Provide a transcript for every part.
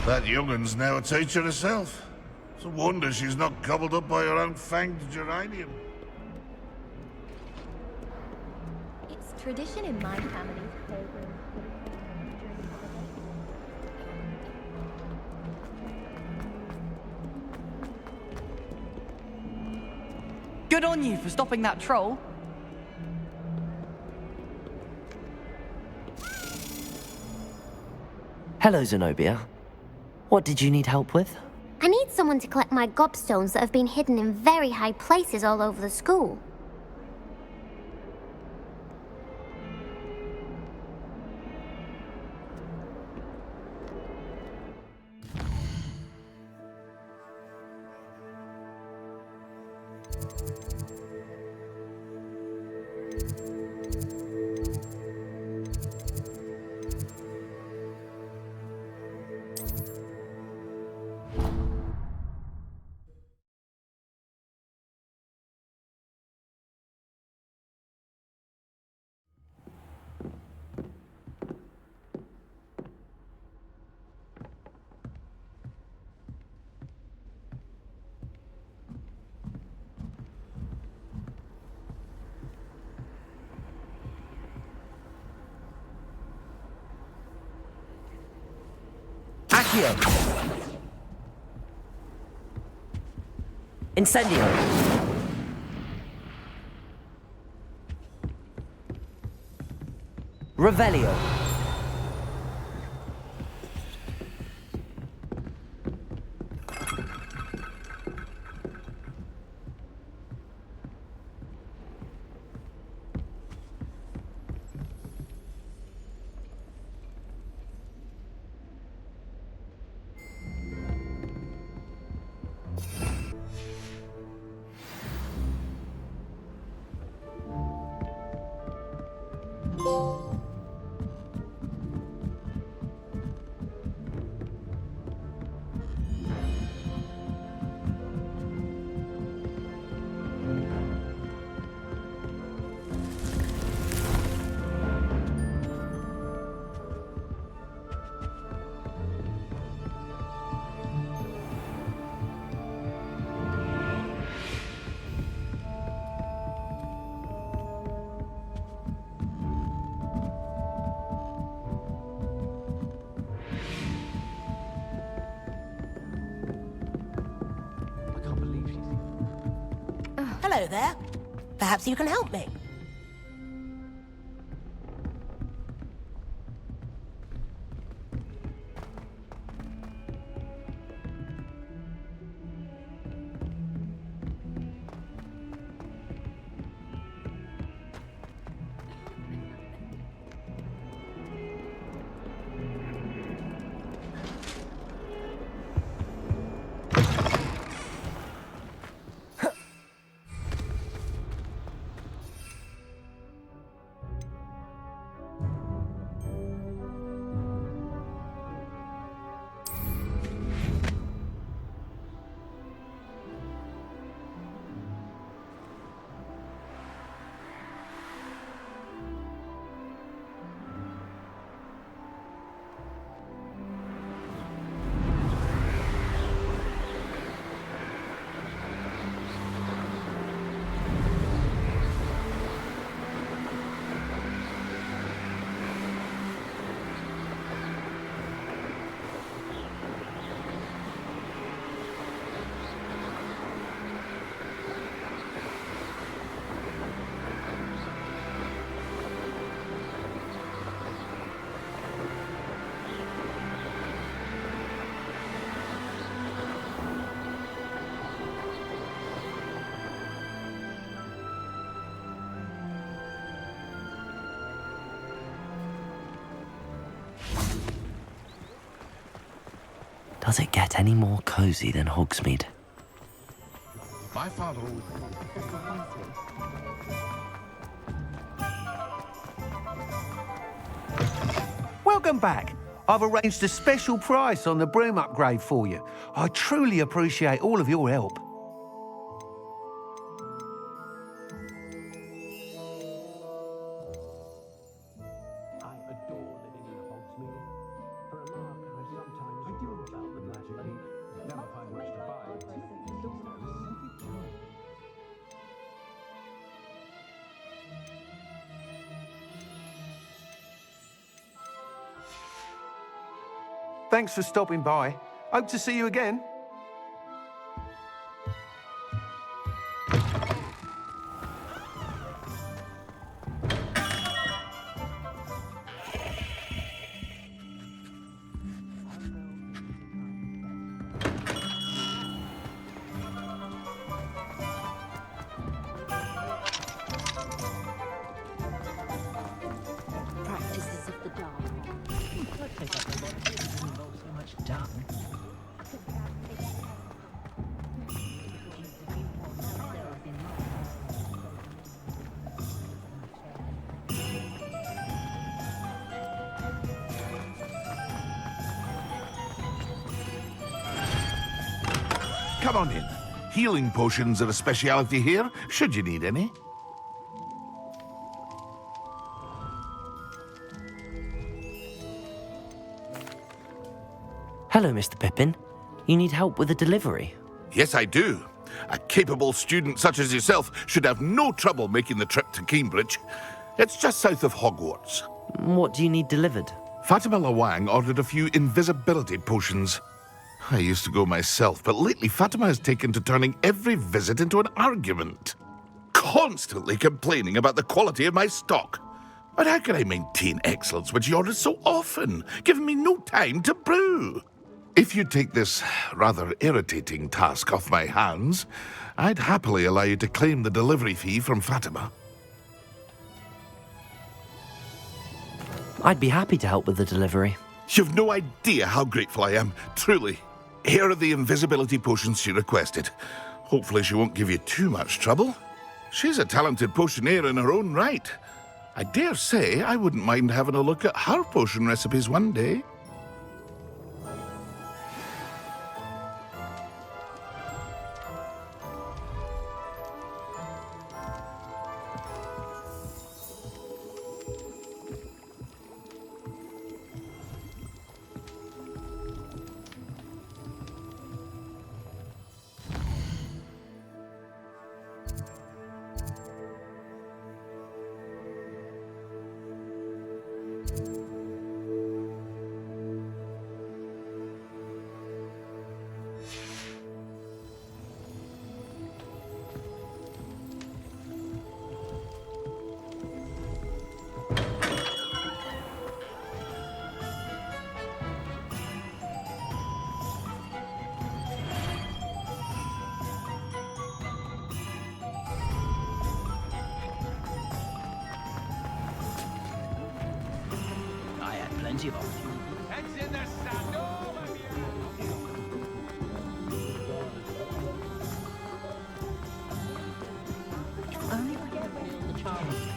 That young'un's now a teacher herself. It's a wonder she's not gobbled up by her own fanged geranium. It's tradition in my family to play with Good on you for stopping that troll. Hello, Zenobia. What did you need help with? I need someone to collect my gobstones that have been hidden in very high places all over the school. Accio! Incendio! Revelio! Hello there. Perhaps you can help me. Does it get any more cozy than Hogsmeade? By follow. Welcome back. I've arranged a special price on the broom upgrade for you. I truly appreciate all of your help. I adore living in Hogsmeade. For a mark, I sometimes Thanks for stopping by. Hope to see you again. Practices of the dark. Come on in. Healing potions are a speciality here, should you need any. Hello, Mr. Pippin. You need help with a delivery? Yes, I do. A capable student such as yourself should have no trouble making the trip to Cambridge. It's just south of Hogwarts. What do you need delivered? Fatima Lawang ordered a few invisibility potions. I used to go myself, but lately Fatima has taken to turning every visit into an argument. Constantly complaining about the quality of my stock. But how can I maintain excellence when she orders so often, giving me no time to brew? If you take this rather irritating task off my hands, I'd happily allow you to claim the delivery fee from Fatima. I'd be happy to help with the delivery. You've no idea how grateful I am, truly. Here are the invisibility potions she requested. Hopefully she won't give you too much trouble. She's a talented potioneer in her own right. I dare say I wouldn't mind having a look at her potion recipes one day. plenty of opportunity. Only if we get the charm.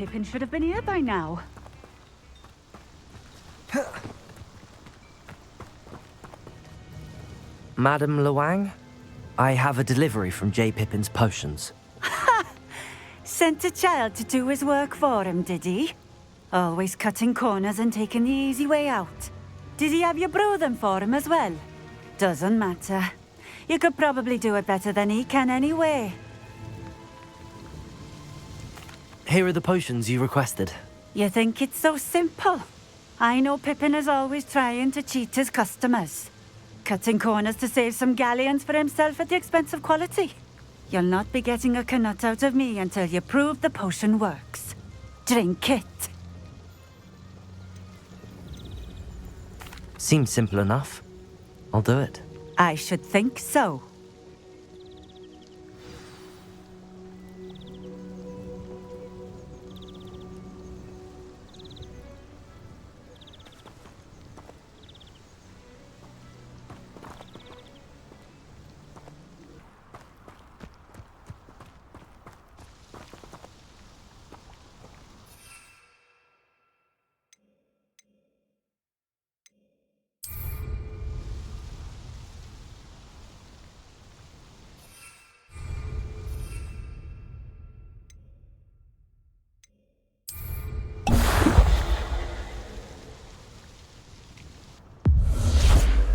Pippin should have been here by now. Madam Luang, I have a delivery from J. Pippin's potions. Sent a child to do his work for him, did he? Always cutting corners and taking the easy way out. Did he have you brew them for him as well? Doesn't matter. You could probably do it better than he can anyway. Here are the potions you requested. You think it's so simple? I know Pippin is always trying to cheat his customers. Cutting corners to save some galleons for himself at the expense of quality. You'll not be getting a canut out of me until you prove the potion works. Drink it. Seems simple enough. I'll do it. I should think so.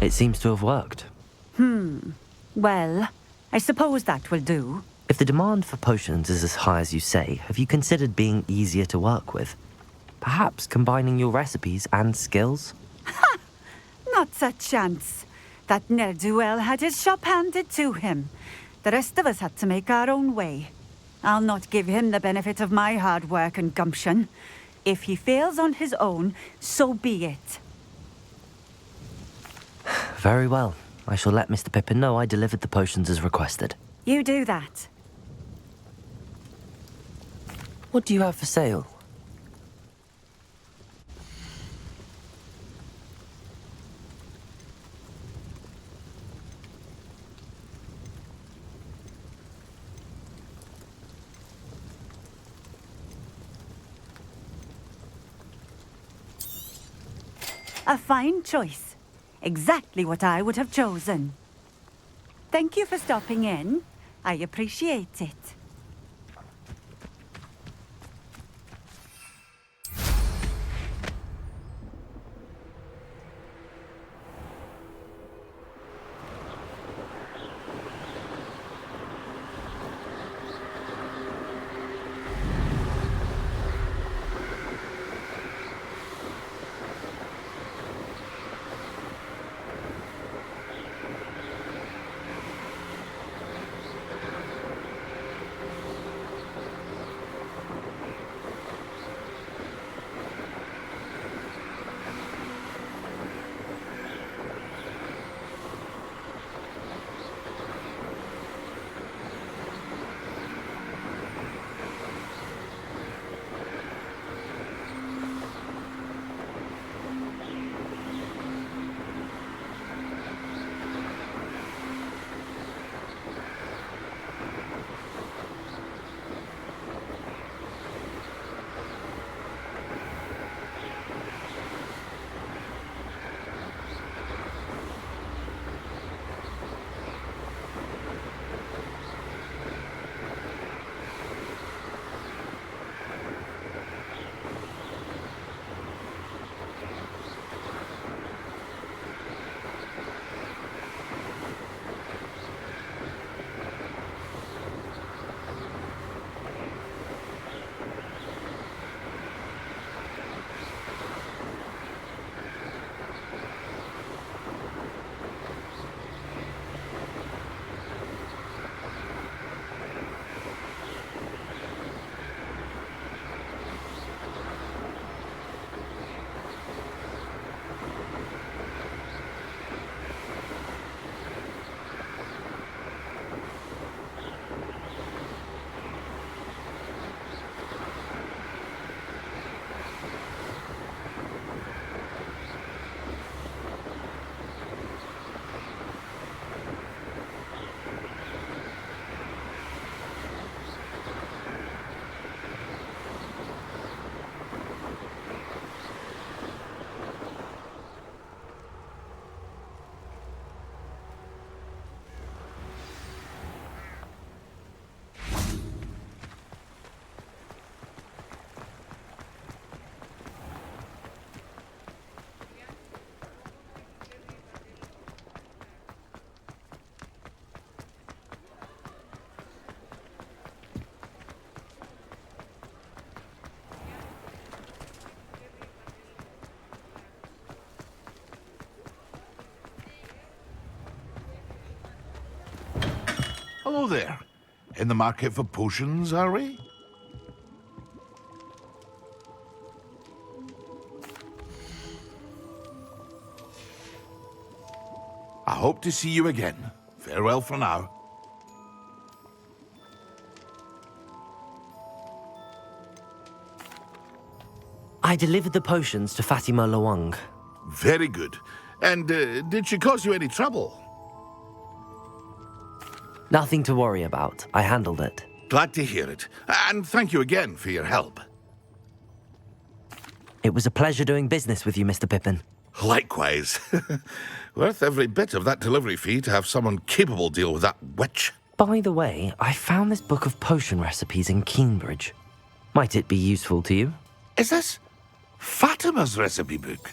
It seems to have worked. Well, I suppose that will do. If the demand for potions is as high as you say, have you considered being easier to work with? Perhaps combining your recipes and skills? Not a chance. That ne'er-do-well had his shop handed to him. The rest of us had to make our own way. I'll not give him the benefit of my hard work and gumption. If he fails on his own, so be it. Very well. I shall let Mr. Pippin know I delivered the potions as requested. You do that. What do you have for sale? A fine choice. Exactly what I would have chosen. Thank you for stopping in. I appreciate it. Hello there. In the market for potions, are we? I hope to see you again. Farewell for now. I delivered the potions to Fatima Lawang. Very good. And did she cause you any trouble? Nothing to worry about. I handled it. Glad to hear it. And thank you again for your help. It was a pleasure doing business with you, Mr. Pippin. Likewise. Worth every bit of that delivery fee to have someone capable deal with that witch. By the way, I found this book of potion recipes in Cambridge. Might it be useful to you? Is this Fatima's recipe book?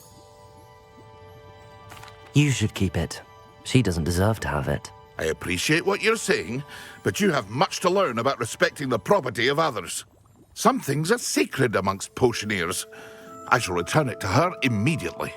You should keep it. She doesn't deserve to have it. I appreciate what you're saying, but you have much to learn about respecting the property of others. Some things are sacred amongst potioneers. I shall return it to her immediately.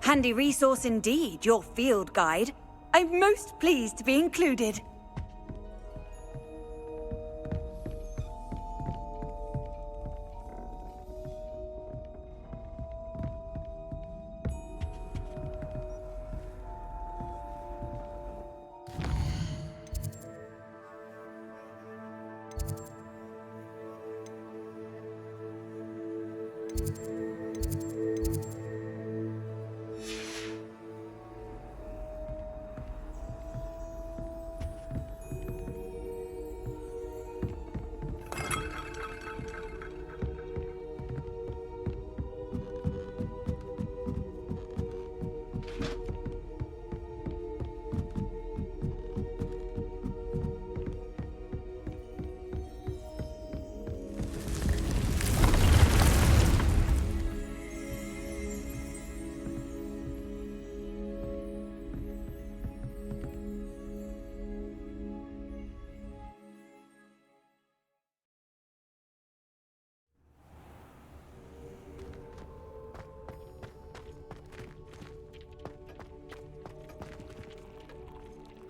Handy resource indeed, your field guide. I'm most pleased to be included.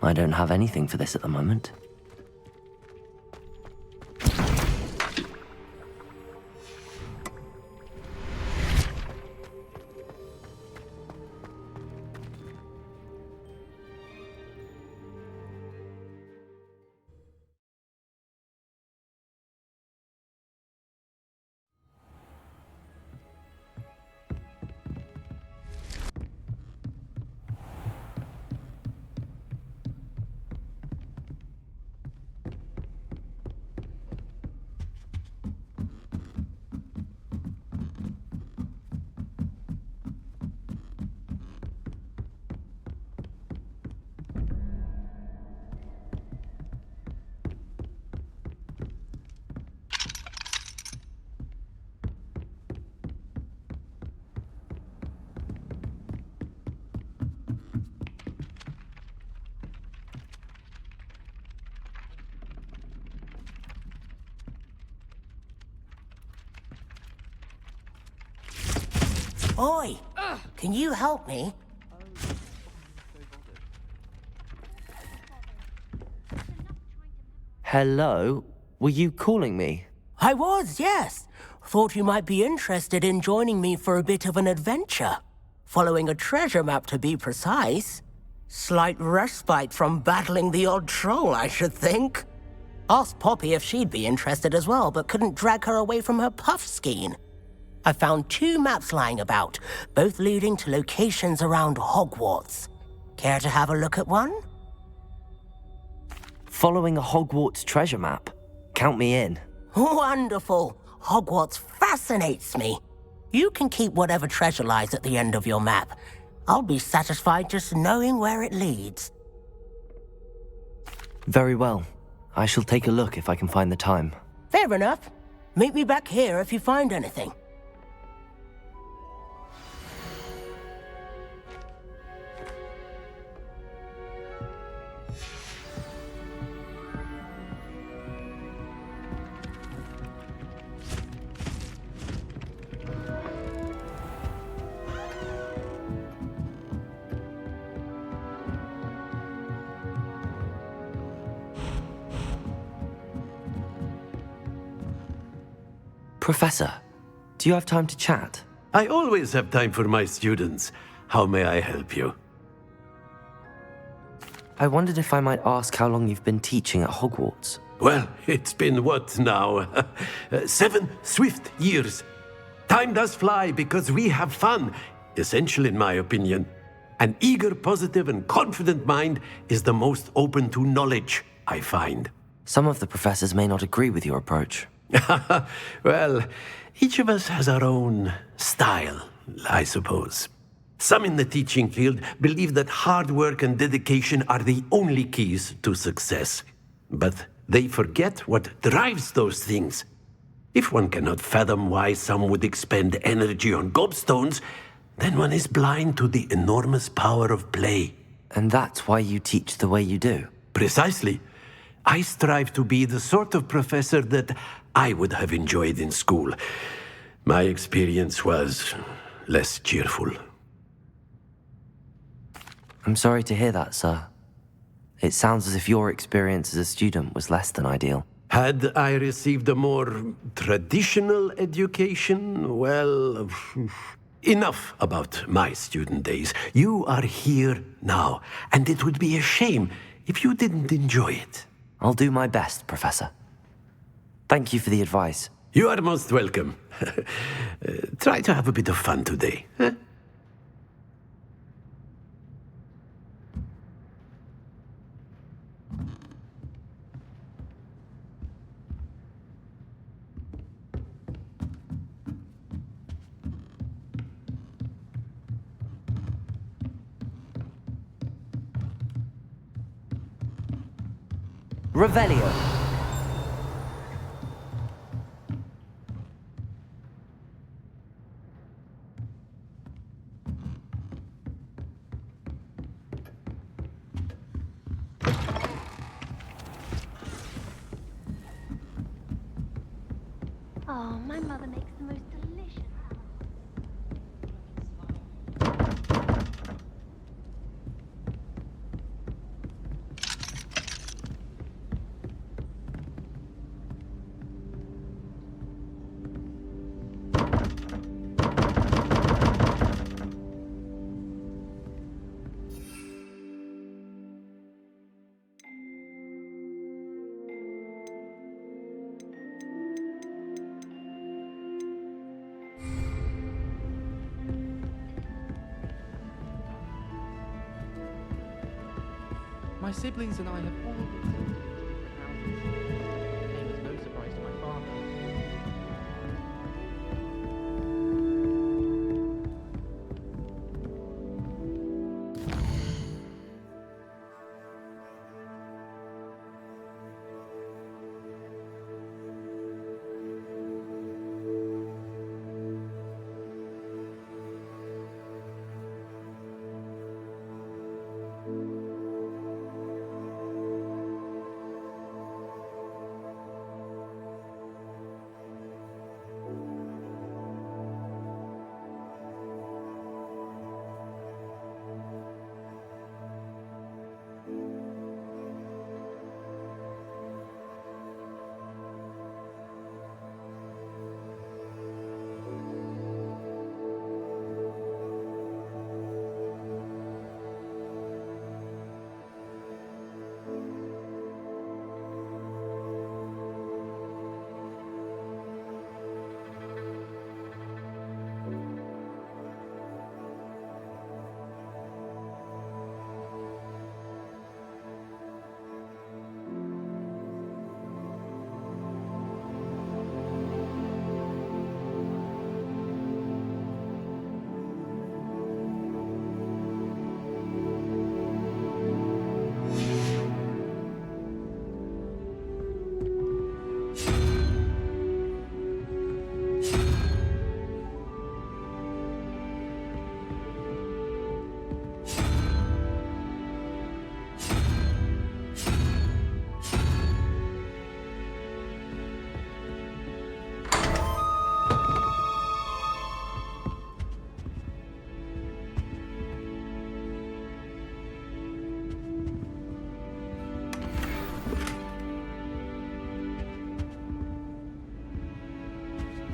I don't have anything for this at the moment. Oi! Can you help me? Hello? Were you calling me? I was, yes. Thought you might be interested in joining me for a bit of an adventure. Following a treasure map, to be precise. Slight respite from battling the odd troll, I should think. Asked Poppy if she'd be interested as well, but couldn't drag her away from her puff skein. I found 2 maps lying about, both leading to locations around Hogwarts. Care to have a look at one? Following a Hogwarts treasure map? Count me in. Wonderful. Hogwarts fascinates me. You can keep whatever treasure lies at the end of your map. I'll be satisfied just knowing where it leads. Very well. I shall take a look if I can find the time. Fair enough. Meet me back here if you find anything. Professor, do you have time to chat? I always have time for my students. How may I help you? I wondered if I might ask how long you've been teaching at Hogwarts. Well, it's been what now? 7 swift years. Time does fly because we have fun, essential in my opinion. An eager, positive, and confident mind is the most open to knowledge, I find. Some of the professors may not agree with your approach. Well, each of us has our own style, I suppose. Some in the teaching field believe that hard work and dedication are the only keys to success. But they forget what drives those things. If one cannot fathom why some would expend energy on gobstones, then one is blind to the enormous power of play. And that's why you teach the way you do? Precisely. I strive to be the sort of professor that I would have enjoyed in school. My experience was less cheerful. I'm sorry to hear that, sir. It sounds as if your experience as a student was less than ideal. Had I received a more traditional education, well, enough about my student days. You are here now, and it would be a shame if you didn't enjoy it. I'll do my best, Professor. Thank you for the advice. You are most welcome. Try to have a bit of fun today. Huh? Revelio. Oh, my mother makes the most delicious. My siblings and I have all been living in different houses. It came as no surprise to my father.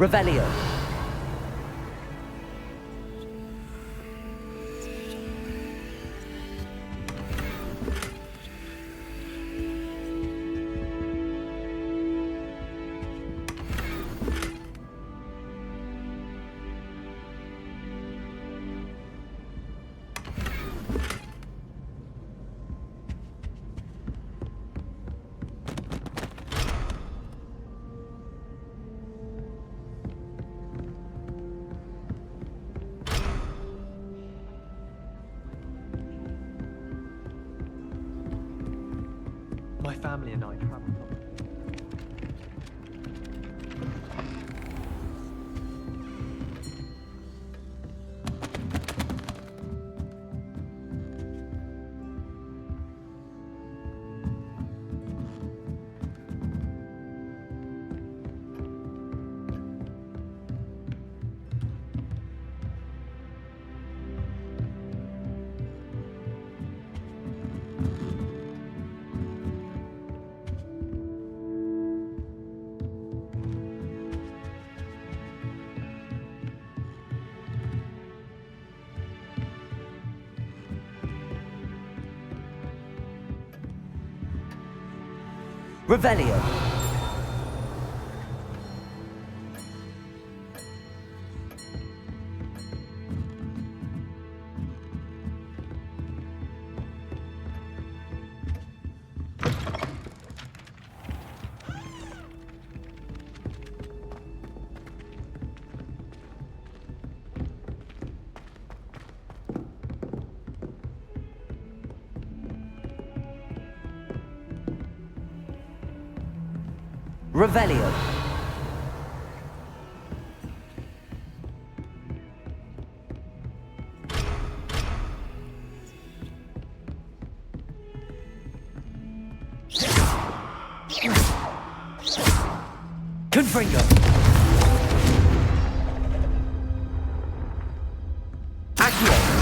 Revelio. My family and I traveled. Revelio. Revelio. Confringo. Accio.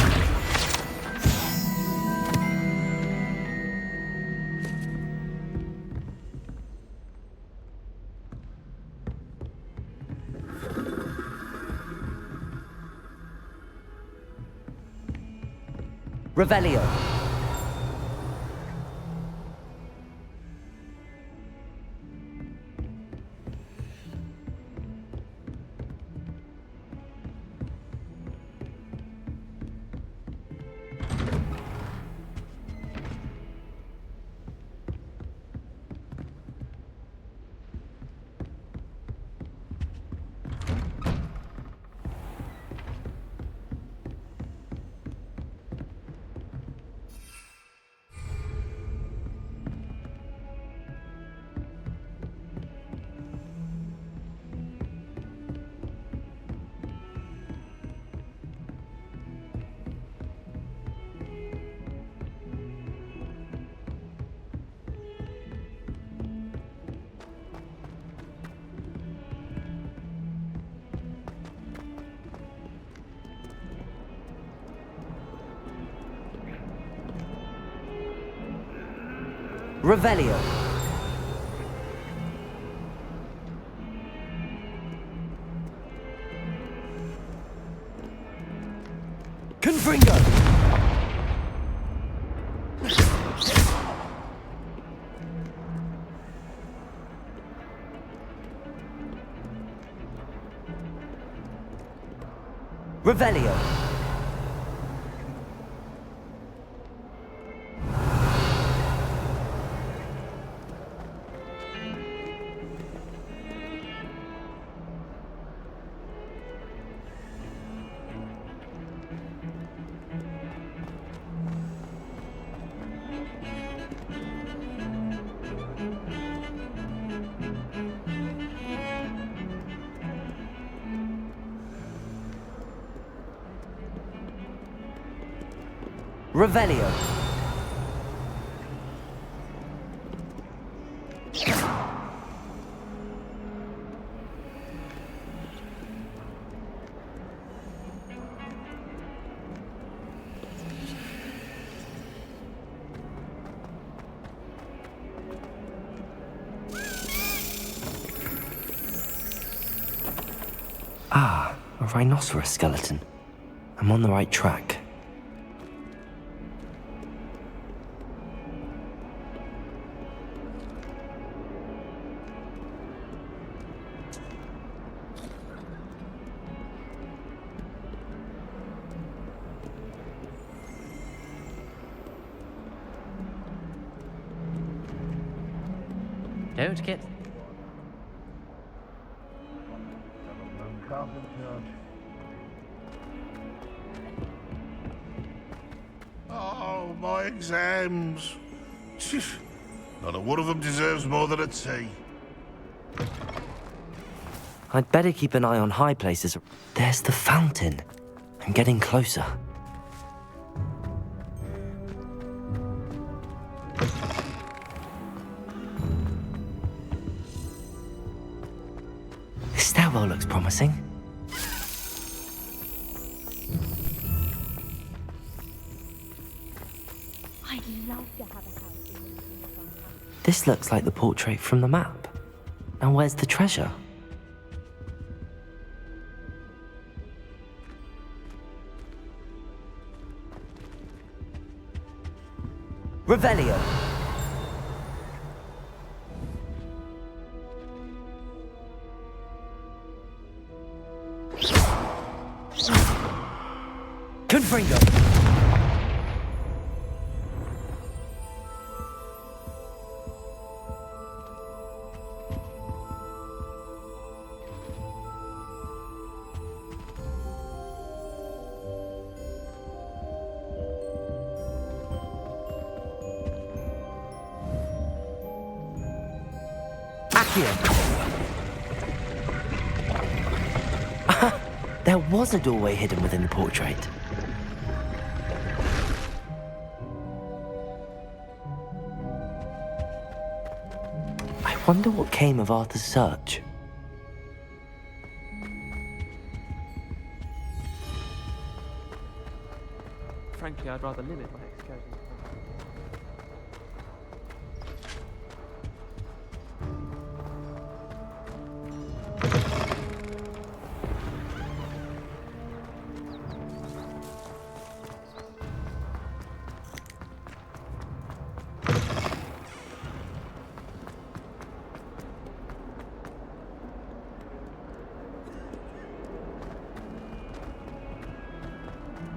Revelio. Revelio. Confringo. Revelio. Revelio. Ah, a rhinoceros skeleton. I'm on the right track. Don't get... Oh, my exams. Not a one of them deserves more than a T. I'd better keep an eye on high places. There's the fountain. I'm getting closer. This stairwell looks promising. I'd love to have a house in the This looks like the portrait from the map. Now where's the treasure? Revelio. Confringo. There was a doorway hidden within the portrait. I wonder what came of Arthur's search. Frankly, I'd rather limit my excursions.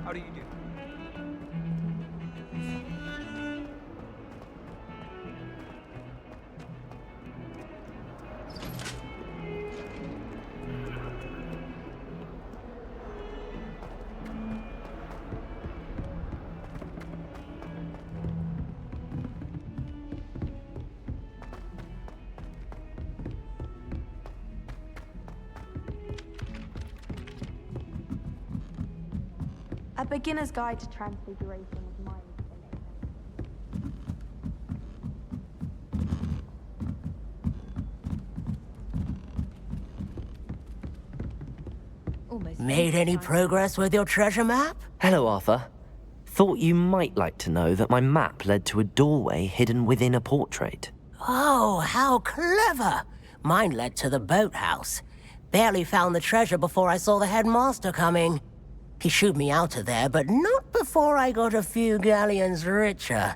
How do you do? A beginner's guide to transfiguration is my installation. Made any progress with your treasure map? Hello, Arthur. Thought you might like to know that my map led to a doorway hidden within a portrait. Oh, how clever! Mine led to the boathouse. Barely found the treasure before I saw the headmaster coming. He shooed me out of there, but not before I got a few galleons richer.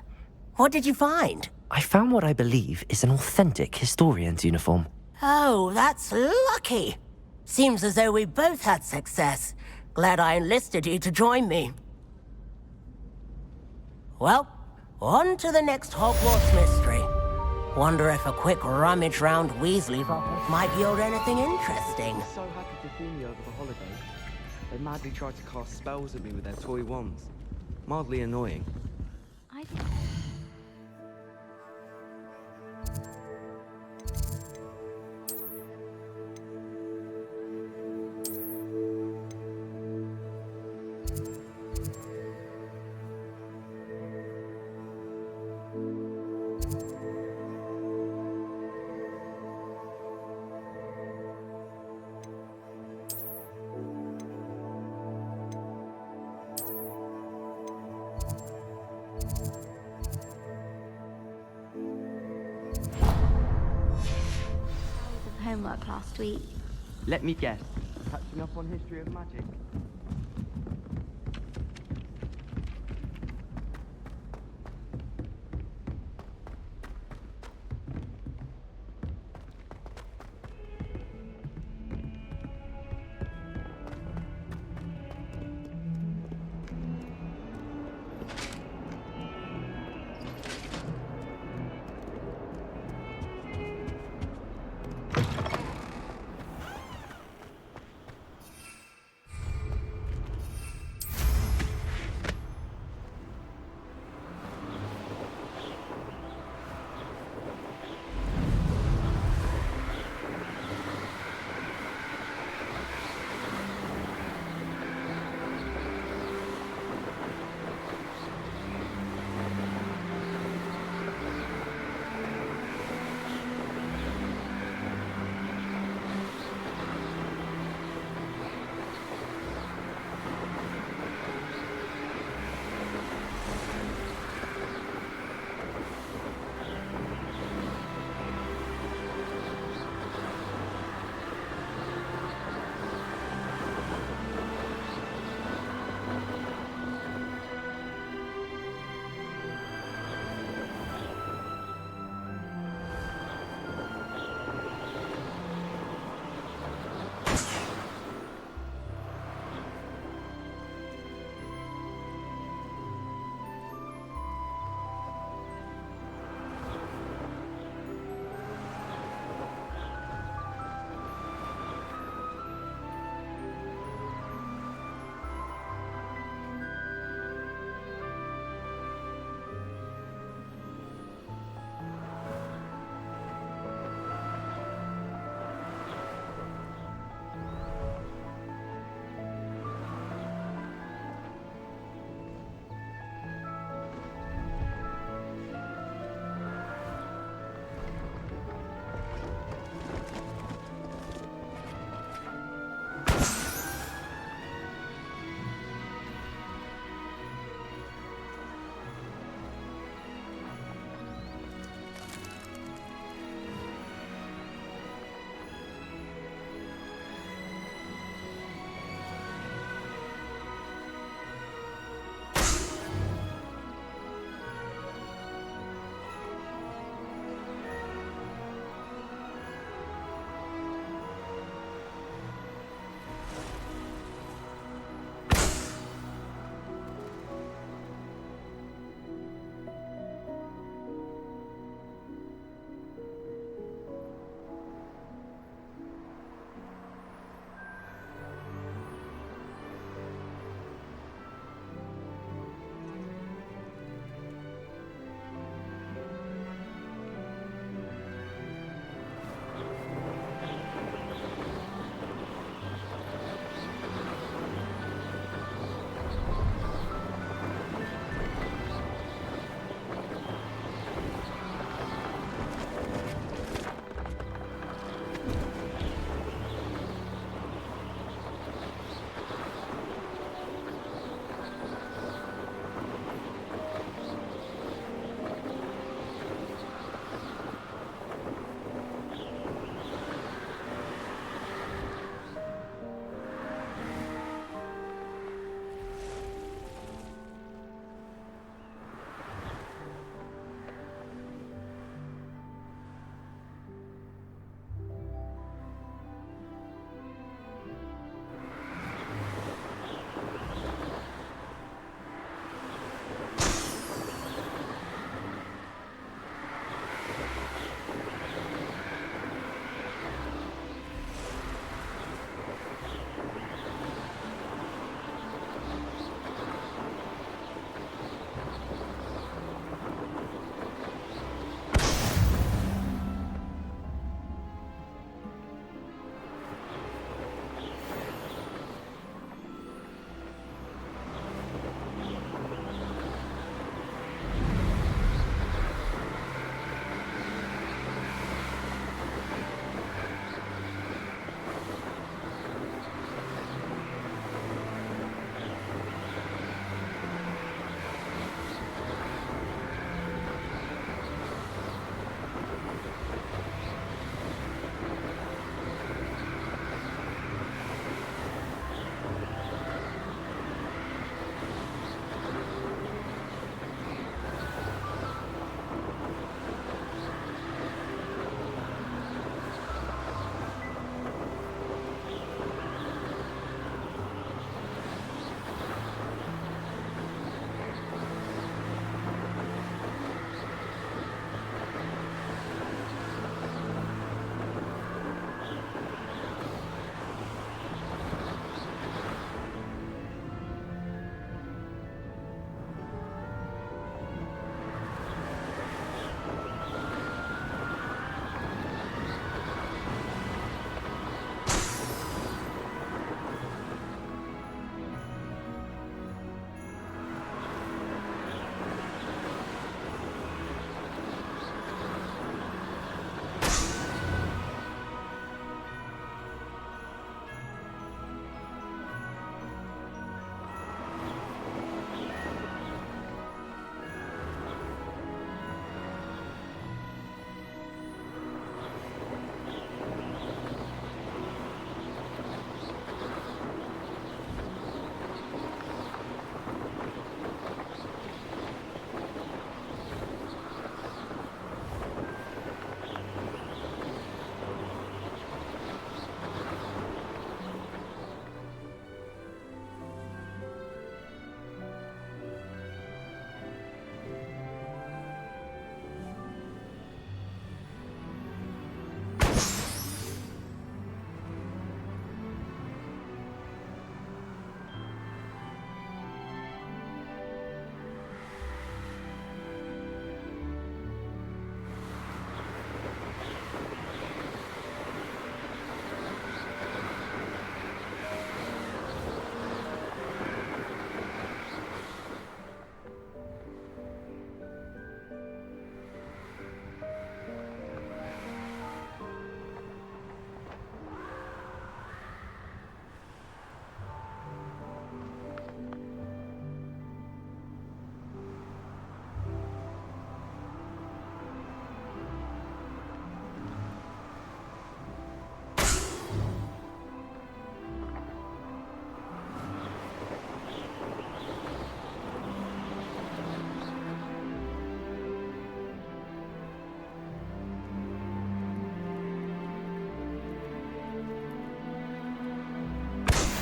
What did you find? I found what I believe is an authentic historian's uniform. Oh, that's lucky. Seems as though we both had success. Glad I enlisted you to join me. Well, on to the next Hogwarts mystery. Wonder if a quick rummage round Weasley's office might yield anything interesting. So happy to see me over the holidays. They madly tried to cast spells at me with their toy wands. Mildly annoying. I think... homework last week. Let me guess. Catching up on history of magic.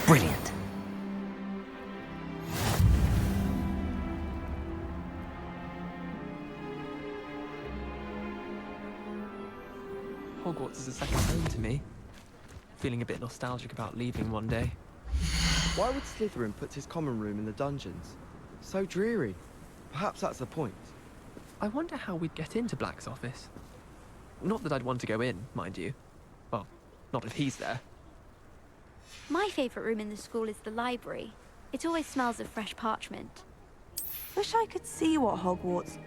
Brilliant. Hogwarts is a second home to me. Feeling a bit nostalgic about leaving one day. Why would Slytherin put his common room in the dungeons? So dreary. Perhaps that's the point. I wonder how we'd get into Black's office. Not that I'd want to go in, mind you. Well, not if he's there. My favourite room in the school is the library. It always smells of fresh parchment. Wish I could see what Hogwarts...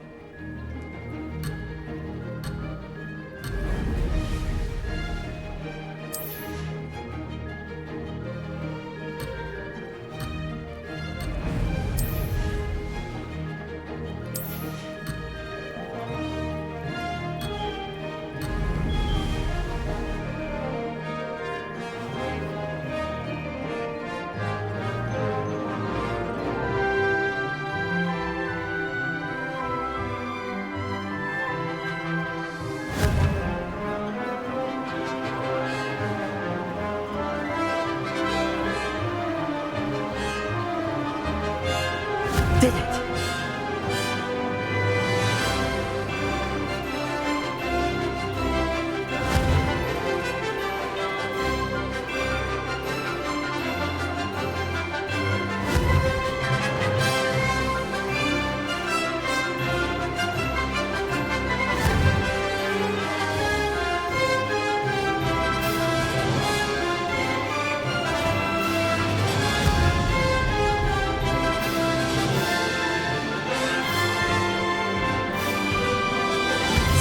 Did it!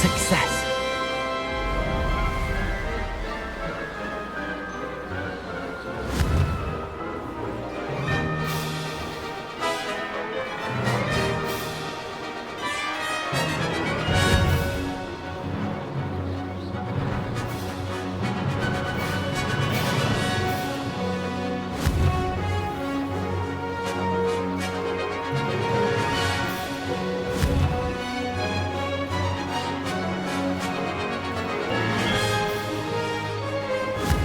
Success!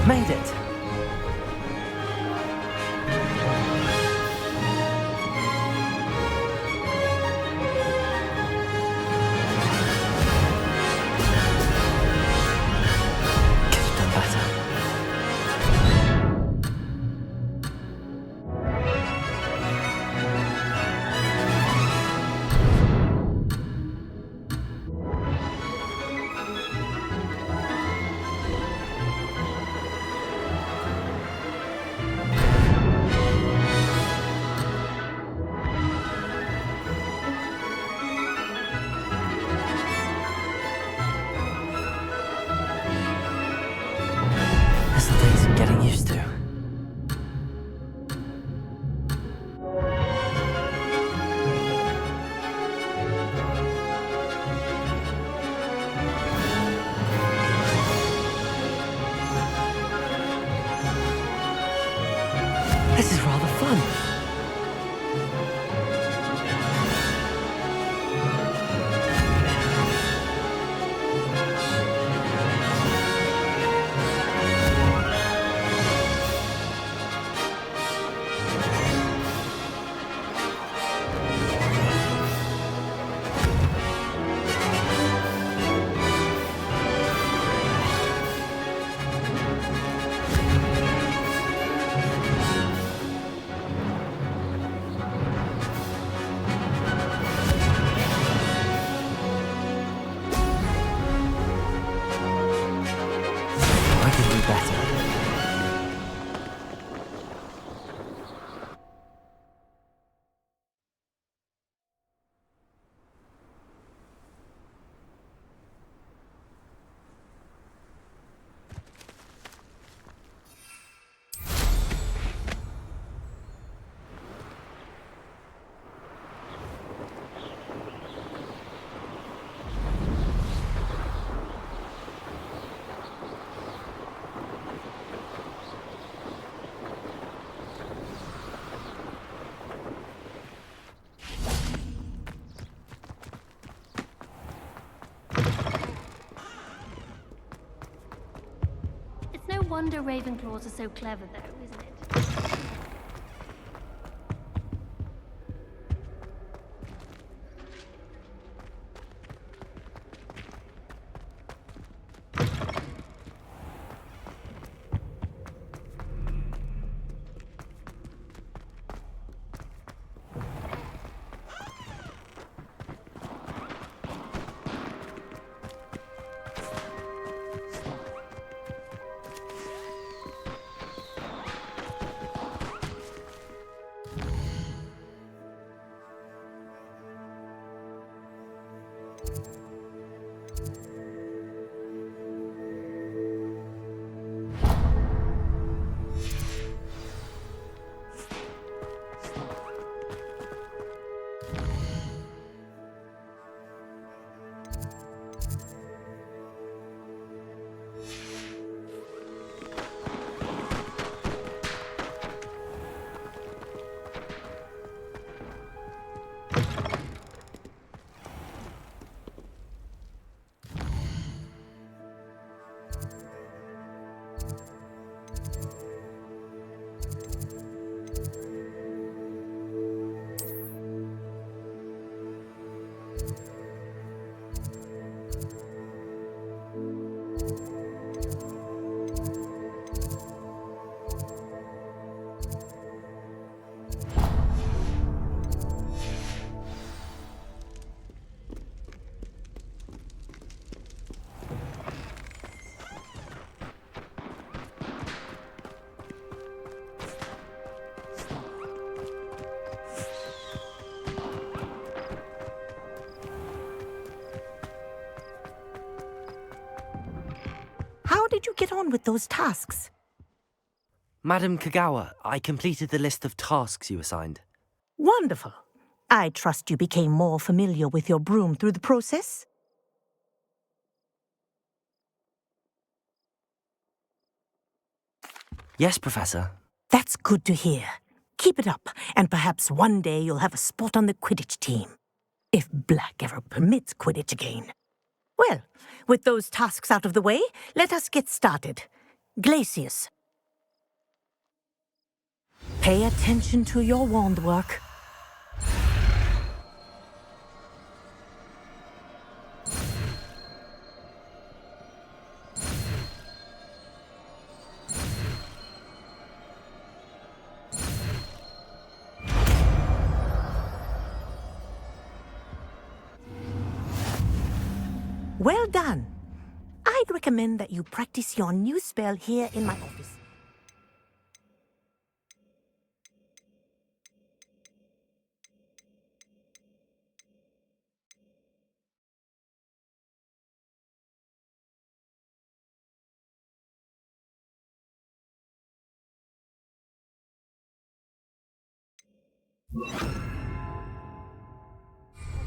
Made it! Could have done better. There's some things I'm getting used to. This is rather fun. I can do better. It's no wonder Ravenclaws are so clever, though, isn't it? How did you get on with those tasks? Madam Kagawa, I completed the list of tasks you assigned. Wonderful. I trust you became more familiar with your broom through the process? Yes, Professor. That's good to hear. Keep it up, and perhaps one day you'll have a spot on the Quidditch team. If Black ever permits Quidditch again. Well, with those tasks out of the way, let us get started. Glacius. Pay attention to your wand work. Well done. I'd recommend that you practice your new spell here in my office.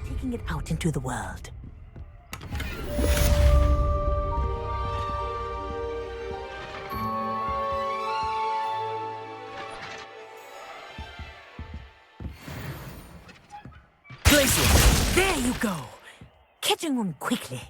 Taking it out into the world. Glacius, there you go. Catching on quickly.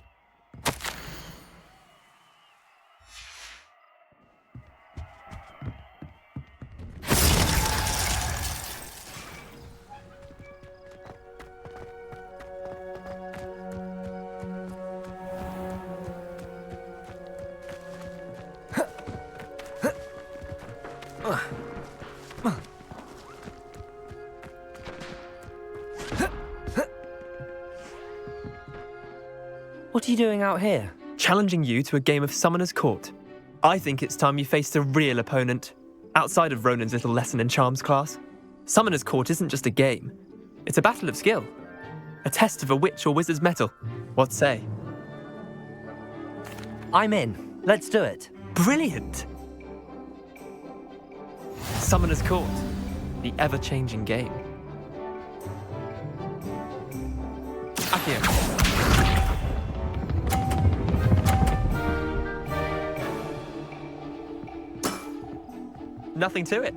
What are you doing out here? Challenging you to a game of Summoner's Court. I think it's time you faced a real opponent, outside of Ronan's little lesson in charms class. Summoner's Court isn't just a game. It's a battle of skill. A test of a witch or wizard's mettle. What say? I'm in. Let's do it. Brilliant! Summoner's Court, the ever-changing game. Accio. Nothing to it.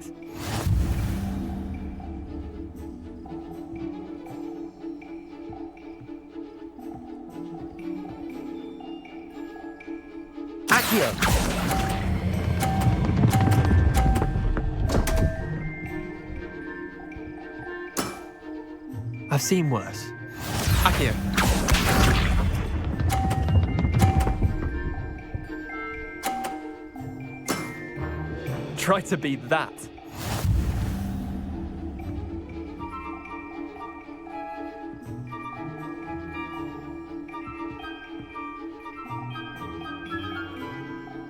Accio. I've seen worse. Accio. Try to beat that.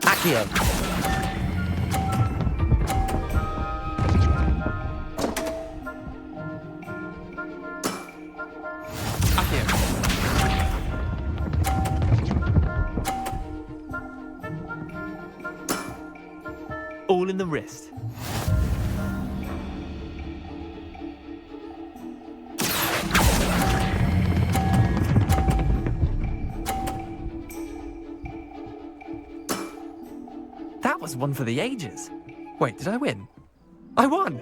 Accio. Accio. All in the wrist. That was one for the ages. Wait, did I win? I won!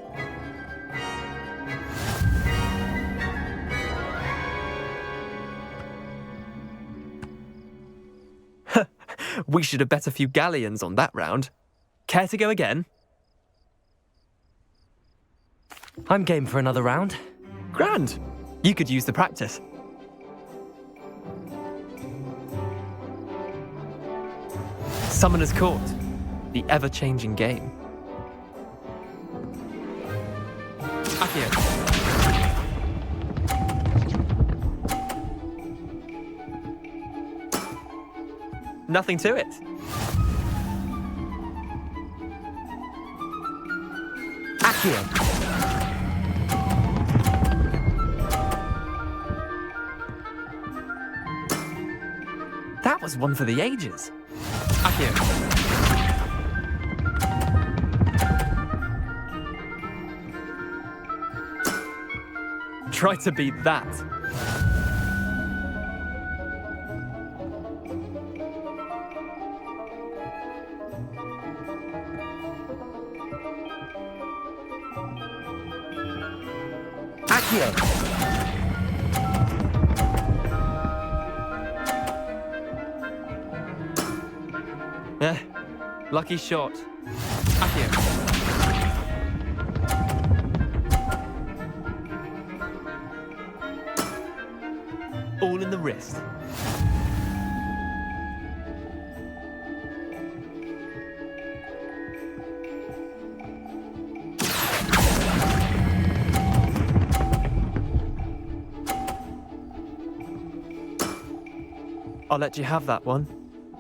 We should have bet a few galleons on that round. Care to go again? I'm game for another round. Grand! You could use the practice. Summoner's Court. The ever-changing game. Accio. Nothing to it. Accio. That was one for the ages. Accio. Try to beat that. Accio. Lucky shot. Accio. All in the wrist. I'll let you have that one.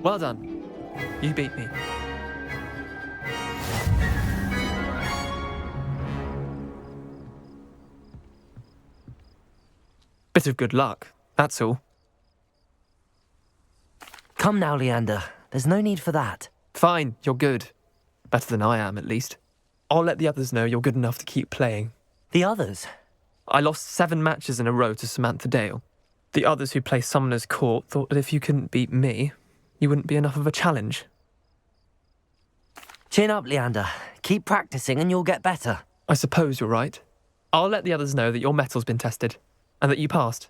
Well done. You beat me. Bit of good luck, that's all. Come now, Leander. There's no need for that. Fine, you're good. Better than I am, at least. I'll let the others know you're good enough to keep playing. The others? I lost 7 matches in a row to Samantha Dale. The others who play Summoner's Court thought that if you couldn't beat me, you wouldn't be enough of a challenge. Chin up, Leander. Keep practicing and you'll get better. I suppose you're right. I'll let the others know that your metal's been tested, and that you passed.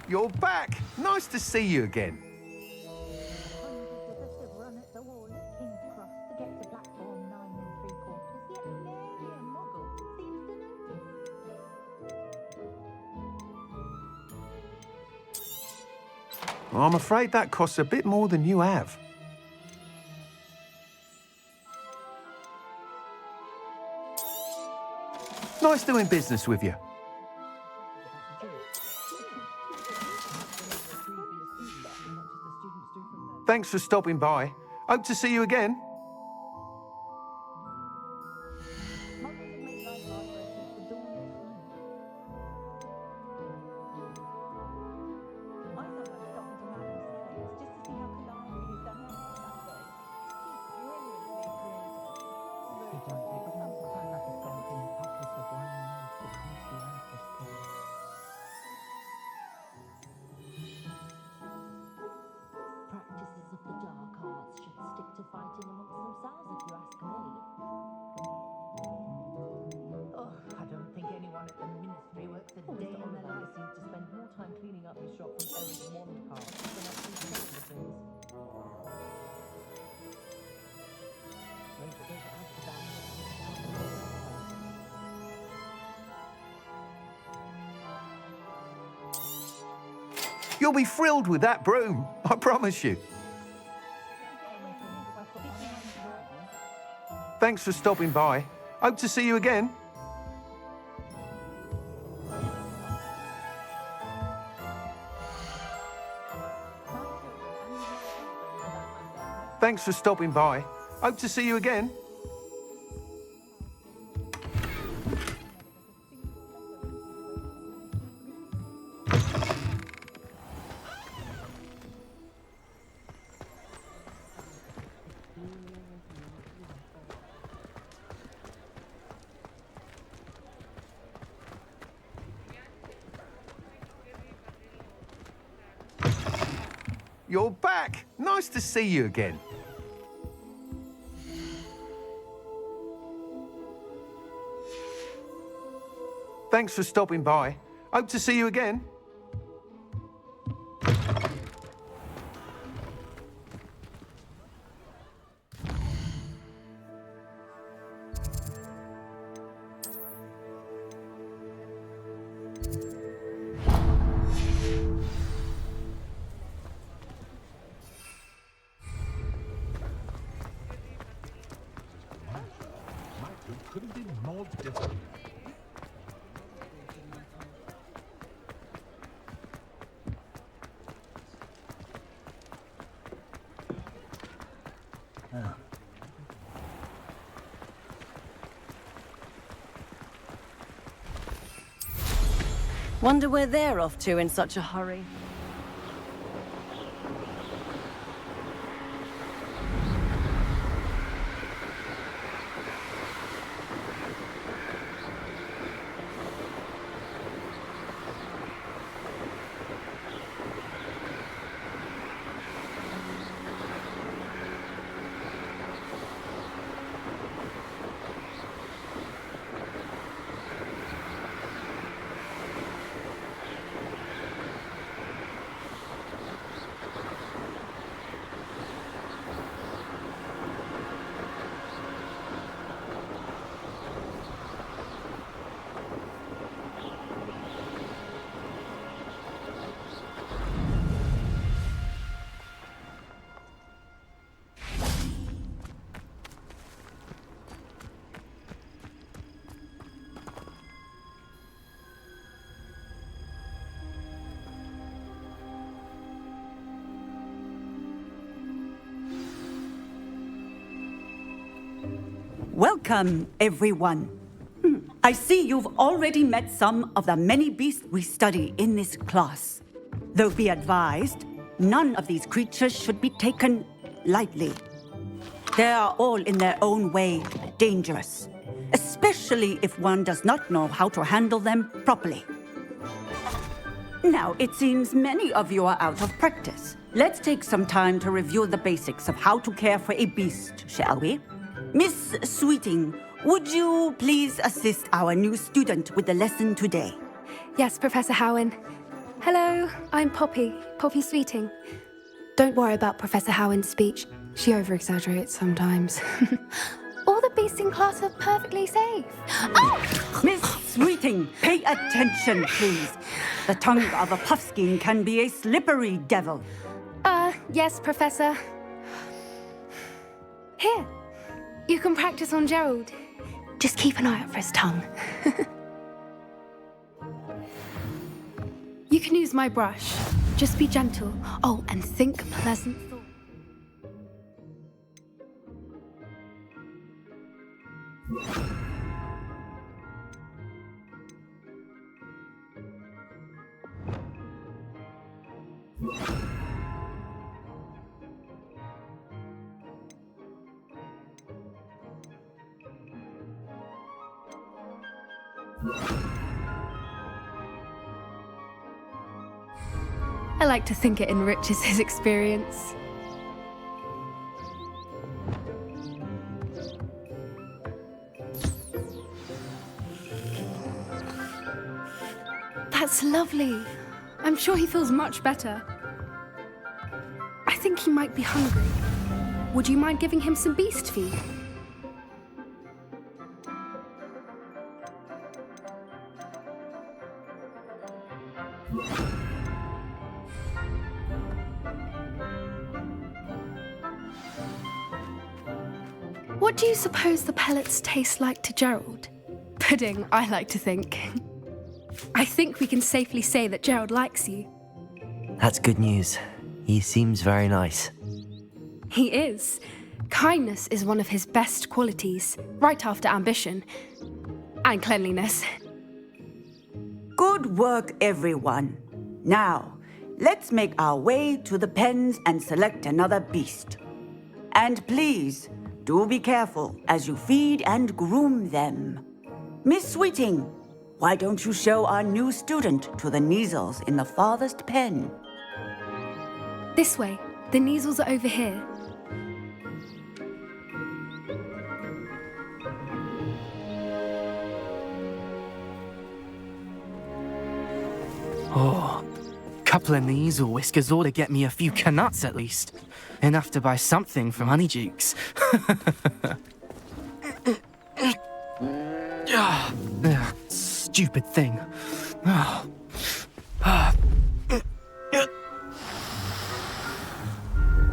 You're back. Nice to see you again. I'm afraid that costs a bit more than you have. Nice doing business with you. Thanks for stopping by. Hope to see you again. Practices of the dark arts should stick to fighting amongst themselves, if you ask me. Oh, I don't think anyone at the ministry works a day in their life seems to spend more time cleaning up the shop from Eric's wand cards than actually selling the things. Don't forget to ask about You'll be thrilled with that broom, I promise you. Thanks for stopping by. Hope to see you again. Thanks for stopping by. Hope to see you again. You're back. Nice to see you again. Thanks for stopping by. Hope to see you again. Couldn't be more different. Wonder where they're off to in such a hurry. Welcome, everyone. I see you've already met some of the many beasts we study in this class. Though be advised, none of these creatures should be taken lightly. They are all in their own way dangerous, especially if one does not know how to handle them properly. Now, it seems many of you are out of practice. Let's take some time to review the basics of how to care for a beast, shall we? Miss Sweeting, would you please assist our new student with the lesson today? Yes, Professor Howen. Hello, I'm Poppy Sweeting. Don't worry about Professor Howen's speech. She over-exaggerates sometimes. All the beasts in class are perfectly safe. Miss Sweeting! Sweeting, pay attention, please. The tongue of a puffskein can be a slippery devil. Yes, Professor. Here, you can practice on Gerald. Just keep an eye out for his tongue. You can use my brush. Just be gentle. Oh, and think pleasant thoughts. I like to think it enriches his experience. That's lovely. I'm sure he feels much better. I think he might be hungry. Would you mind giving him some beast feed? What do you suppose the pellets taste like to Gerald? Pudding, I like to think. I think we can safely say that Gerald likes you. That's good news. He seems very nice. He is. Kindness is one of his best qualities, right after ambition. And cleanliness. Good work, everyone. Now, let's make our way to the pens and select another beast. And please, do be careful as you feed and groom them. Miss Sweeting, why don't you show our new student to the Kneazles in the farthest pen? This way. The Kneazles are over here. Oh, couple of Kneazle whiskers ought to get me a few canuts at least. Enough to buy something from Honeydukes. Stupid thing.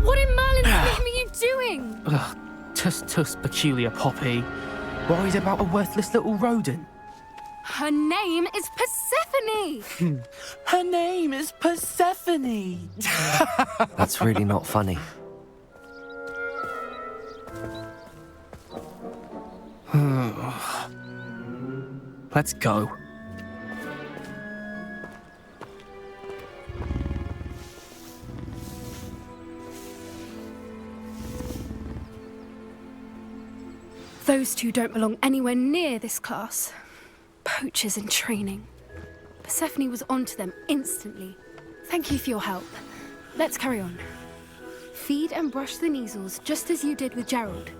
What in Merlin's name are you doing? Tuss, peculiar Poppy. Worried about a worthless little rodent? Her name is Persephone! Her name is Persephone! That's really not funny. Let's go. Those two don't belong anywhere near this class. Poachers in training. Persephone was onto them instantly. Thank you for your help. Let's carry on. Feed and brush the Kneazles just as you did with Gerald.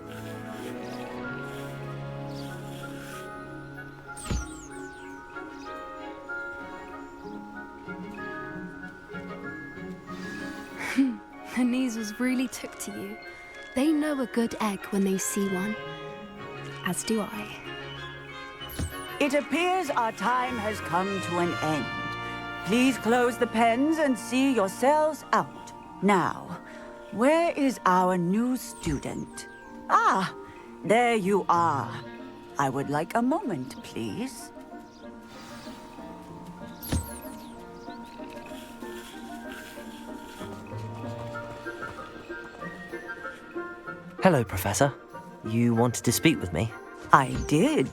The Kneazles really took to you. They know a good egg when they see one. As do I. It appears our time has come to an end. Please close the pens and see yourselves out. Now, where is our new student? Ah, there you are. I would like a moment, please. Hello, Professor. You wanted to speak with me? I did.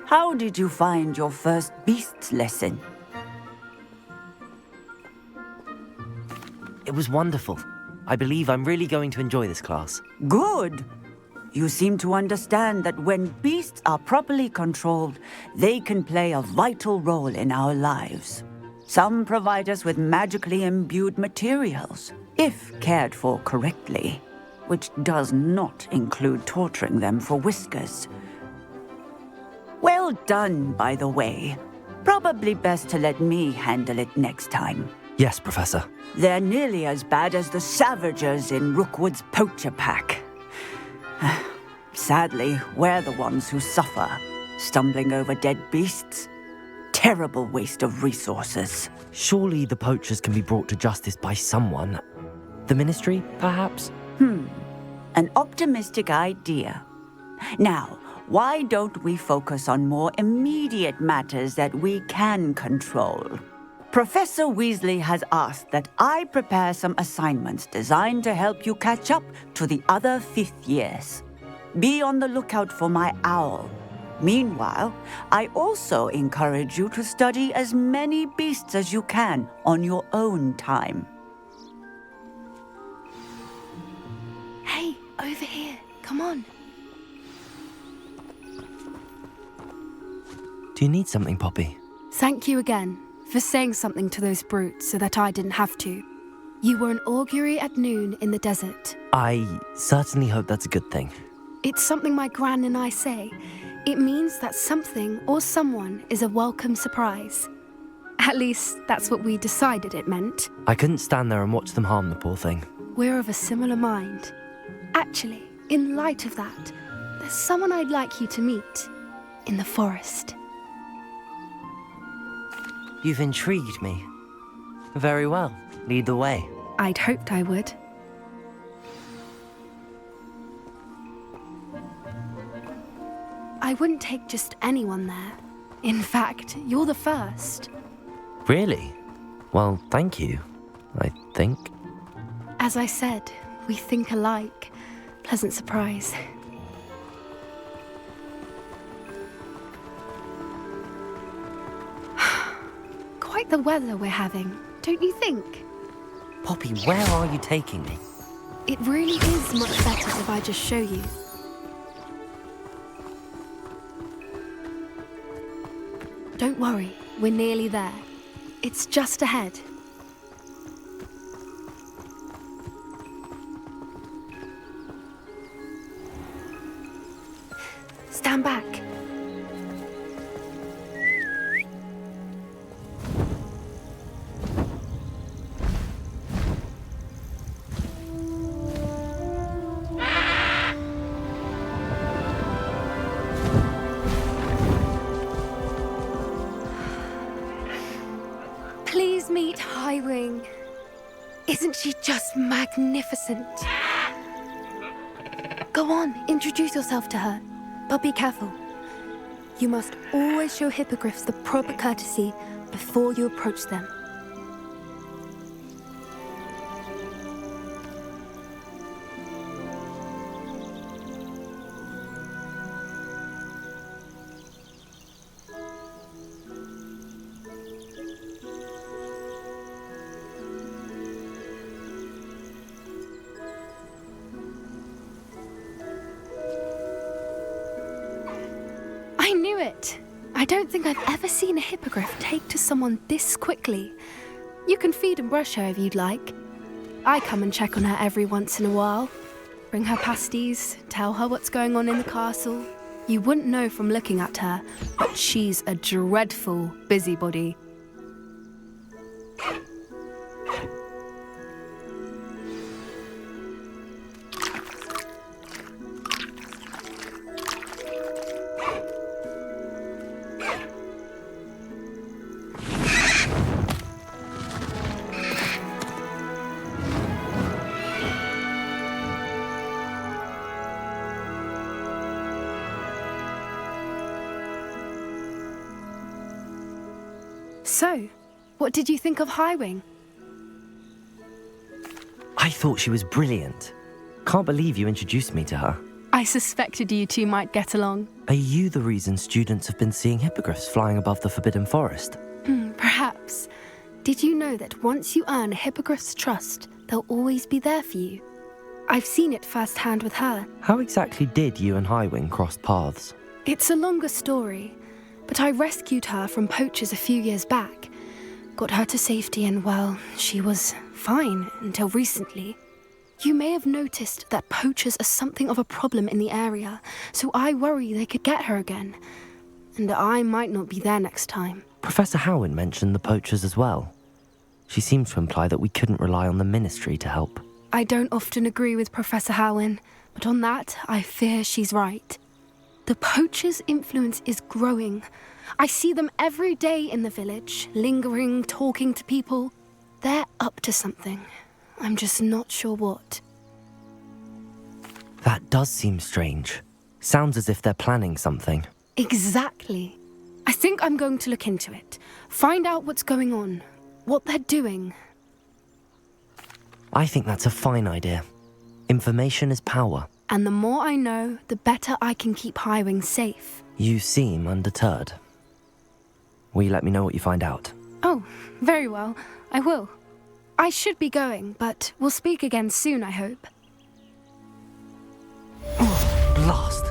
How did you find your first beasts lesson? It was wonderful. I believe I'm really going to enjoy this class. Good. You seem to understand that when beasts are properly controlled, they can play a vital role in our lives. Some provide us with magically imbued materials, if cared for correctly, which does not include torturing them for whiskers. Well done, by the way. Probably best to let me handle it next time. Yes, Professor. They're nearly as bad as the Savagers in Rookwood's poacher pack. Sadly, we're the ones who suffer, stumbling over dead beasts. terrible waste of resources. Surely the poachers can be brought to justice by someone. The Ministry, perhaps? An optimistic idea. Now, why don't we focus on more immediate matters that we can control? Professor Weasley has asked that I prepare some assignments designed to help you catch up to the other fifth years. Be on the lookout for my owl. Meanwhile, I also encourage you to study as many beasts as you can on your own time. Hey, over here. Come on. Do you need something, Poppy? Thank you again for saying something to those brutes so that I didn't have to. You were an augury at noon in the desert. I certainly hope that's a good thing. It's something my gran and I say. It means that something or someone is a welcome surprise. At least, that's what we decided it meant. I couldn't stand there and watch them harm the poor thing. We're of a similar mind. Actually, in light of that, there's someone I'd like you to meet in the forest. You've intrigued me. Very well. Lead the way. I'd hoped I would. I wouldn't take just anyone there. In fact, you're the first. Really? Well, thank you, I think. As I said, we think alike. Pleasant surprise. Quite the weather we're having, don't you think? Poppy, where are you taking me? It really is much better if I just show you. Don't worry, we're nearly there. It's just ahead. Stand back. Please meet Highwing. Isn't she just magnificent? Go on, introduce yourself to her. But be careful. You must always show hippogriffs the proper courtesy before you approach them. I knew it! I don't think I've ever seen a hippogriff take to someone this quickly. You can feed and brush her if you'd like. I come and check on her every once in a while. Bring her pasties, tell her what's going on in the castle. You wouldn't know from looking at her, but she's a dreadful busybody. So, what did you think of Highwing? I thought she was brilliant. Can't believe you introduced me to her. I suspected you two might get along. Are you the reason students have been seeing hippogriffs flying above the Forbidden Forest? Perhaps. Did you know that once you earn a hippogriff's trust, they'll always be there for you? I've seen it firsthand with her. How exactly did you and Highwing cross paths? It's a longer story, but I rescued her from poachers a few years back. Got her to safety and, well, she was fine until recently. You may have noticed that poachers are something of a problem in the area, so I worry they could get her again. And I might not be there next time. Professor Howen mentioned the poachers as well. She seemed to imply that we couldn't rely on the Ministry to help. I don't often agree with Professor Howen, but on that, I fear she's right. The poachers' influence is growing. I see them every day in the village, lingering, talking to people. They're up to something. I'm just not sure what. That does seem strange. Sounds as if they're planning something. Exactly. I think I'm going to look into it. Find out what's going on, what they're doing. I think that's a fine idea. Information is power. And the more I know, the better I can keep Highwing safe. You seem undeterred. Will you let me know what you find out? Oh, very well. I will. I should be going, but we'll speak again soon, I hope. Blast!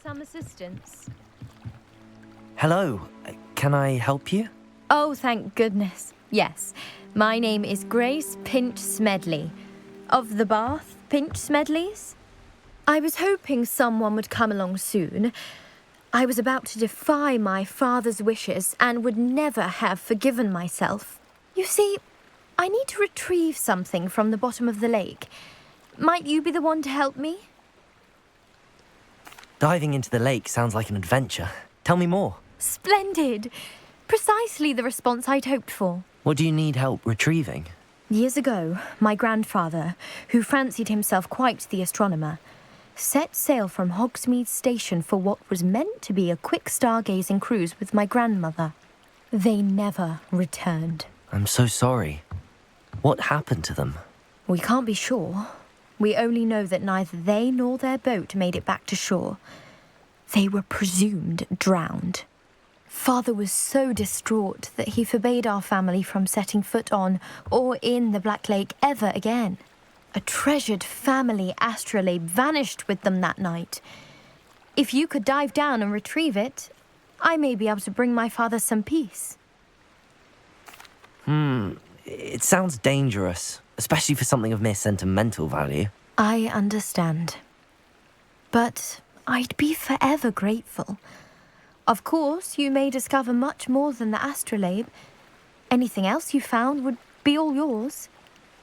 Some assistance. Hello, can I help you? Oh, thank goodness. Yes. My name is Grace Pinch Smedley. Of the Bath Pinch Smedleys. I was hoping someone would come along soon. I was about to defy my father's wishes and would never have forgiven myself. You see, I need to retrieve something from the bottom of the lake. Might you be the one to help me? Diving into the lake sounds like an adventure. Tell me more. Splendid! Precisely the response I'd hoped for. What do you need help retrieving? Years ago, my grandfather, who fancied himself quite the astronomer, set sail from Hogsmeade Station for what was meant to be a quick stargazing cruise with my grandmother. They never returned. I'm so sorry. What happened to them? We can't be sure. We only know that neither they nor their boat made it back to shore. They were presumed drowned. Father was so distraught that he forbade our family from setting foot on or in the Black Lake ever again. A treasured family astrolabe vanished with them that night. If you could dive down and retrieve it, I may be able to bring my father some peace. It sounds dangerous, especially for something of mere sentimental value. I understand. But I'd be forever grateful. Of course, you may discover much more than the astrolabe. Anything else you found would be all yours.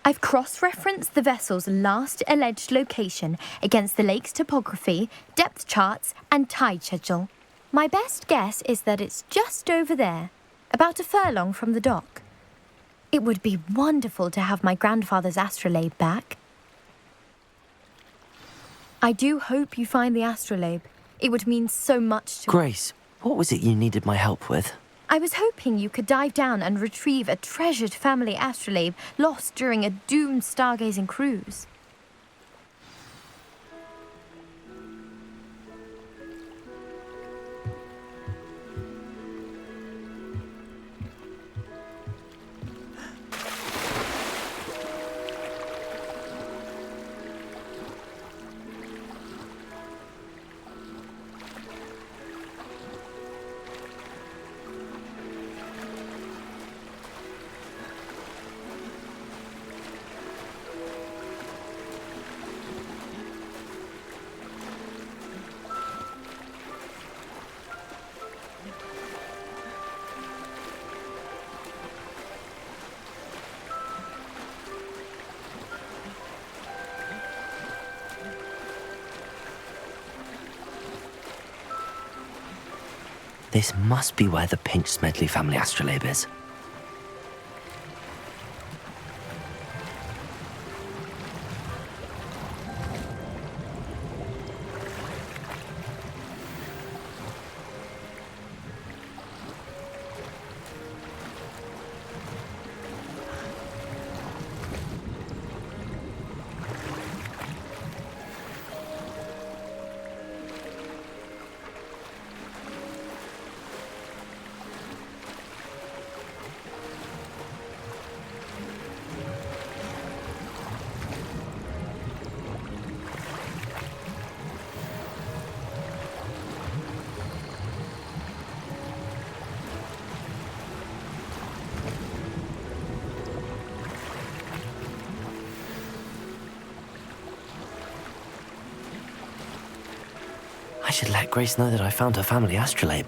I've cross-referenced the vessel's last alleged location against the lake's topography, depth charts, and tide schedule. My best guess is that it's just over there, about a furlong from the dock. It would be wonderful to have my grandfather's astrolabe back. I do hope you find the astrolabe. It would mean so much to me. Grace, what was it you needed my help with? I was hoping you could dive down and retrieve a treasured family astrolabe lost during a doomed stargazing cruise. This must be where the Pinch Smedley family astrolabe is. I should let Grace know that I found her family astrolabe.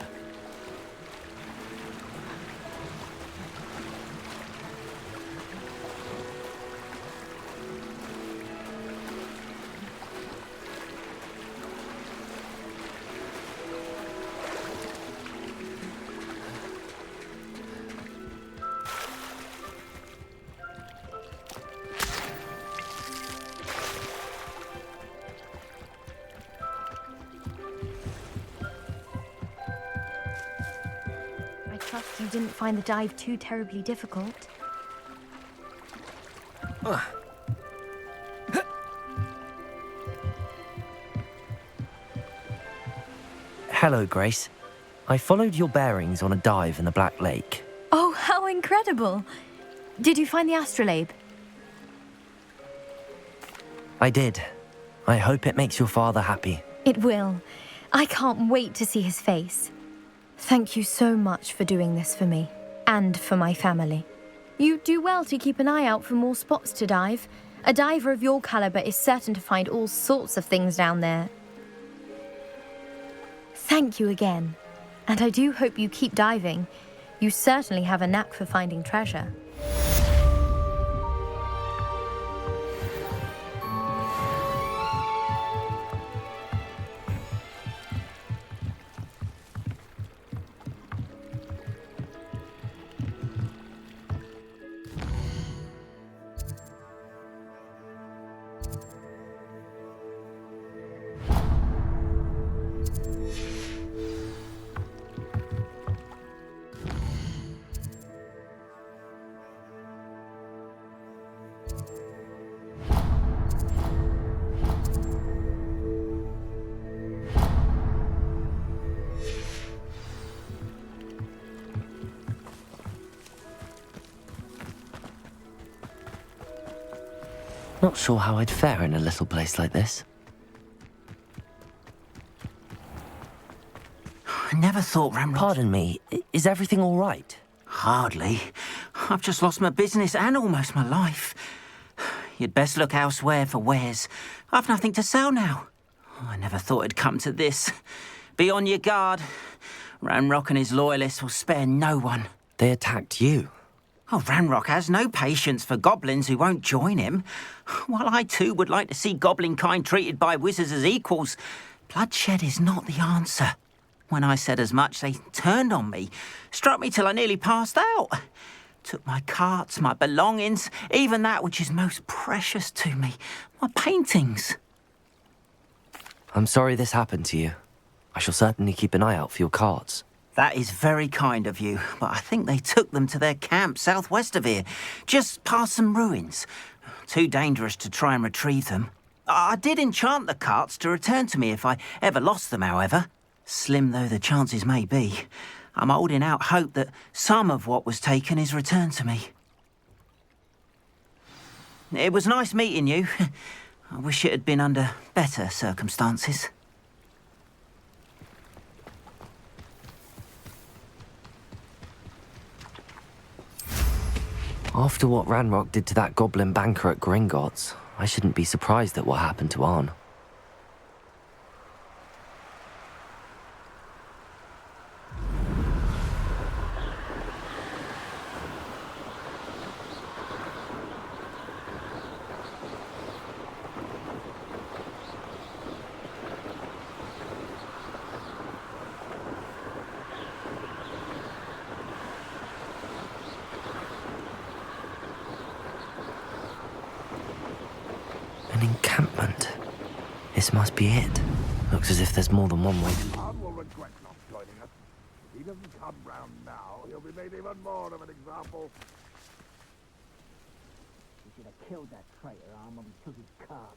I trust you didn't find the dive too terribly difficult. Hello, Grace. I followed your bearings on a dive in the Black Lake. Oh, how incredible! Did you find the astrolabe? I did. I hope it makes your father happy. It will. I can't wait to see his face. Thank you so much for doing this for me, and for my family. You do well to keep an eye out for more spots to dive. A diver of your caliber is certain to find all sorts of things down there. Thank you again, and I do hope you keep diving. You certainly have a knack for finding treasure. Not sure how I'd fare in a little place like this. I never thought Ramrock... Pardon me, is everything all right? Hardly. I've just lost my business and almost my life. You'd best look elsewhere for wares. I've nothing to sell now. I never thought it'd come to this. Be on your guard. Ramrock and his loyalists will spare no one. They attacked you? Oh, Ramrock has no patience for goblins who won't join him. While I too would like to see goblin kind treated by wizards as equals, bloodshed is not the answer. When I said as much, they turned on me, struck me till I nearly passed out. Took my carts, my belongings, even that which is most precious to me, my paintings. I'm sorry this happened to you. I shall certainly keep an eye out for your carts. That is very kind of you, but I think they took them to their camp southwest of here, just past some ruins. Too dangerous to try and retrieve them. I did enchant the carts to return to me if I ever lost them, however. Slim though the chances may be, I'm holding out hope that some of what was taken is returned to me. It was nice meeting you. I wish it had been under better circumstances. After what Ranrock did to that goblin banker at Gringotts, I shouldn't be surprised at what happened to Arn. An encampment. This must be it. Looks as if there's more than one way. Arn will regret not joining us. If he doesn't come round now, he'll be made even more of an example. We should have killed that traitor, Arn, when we took his cart.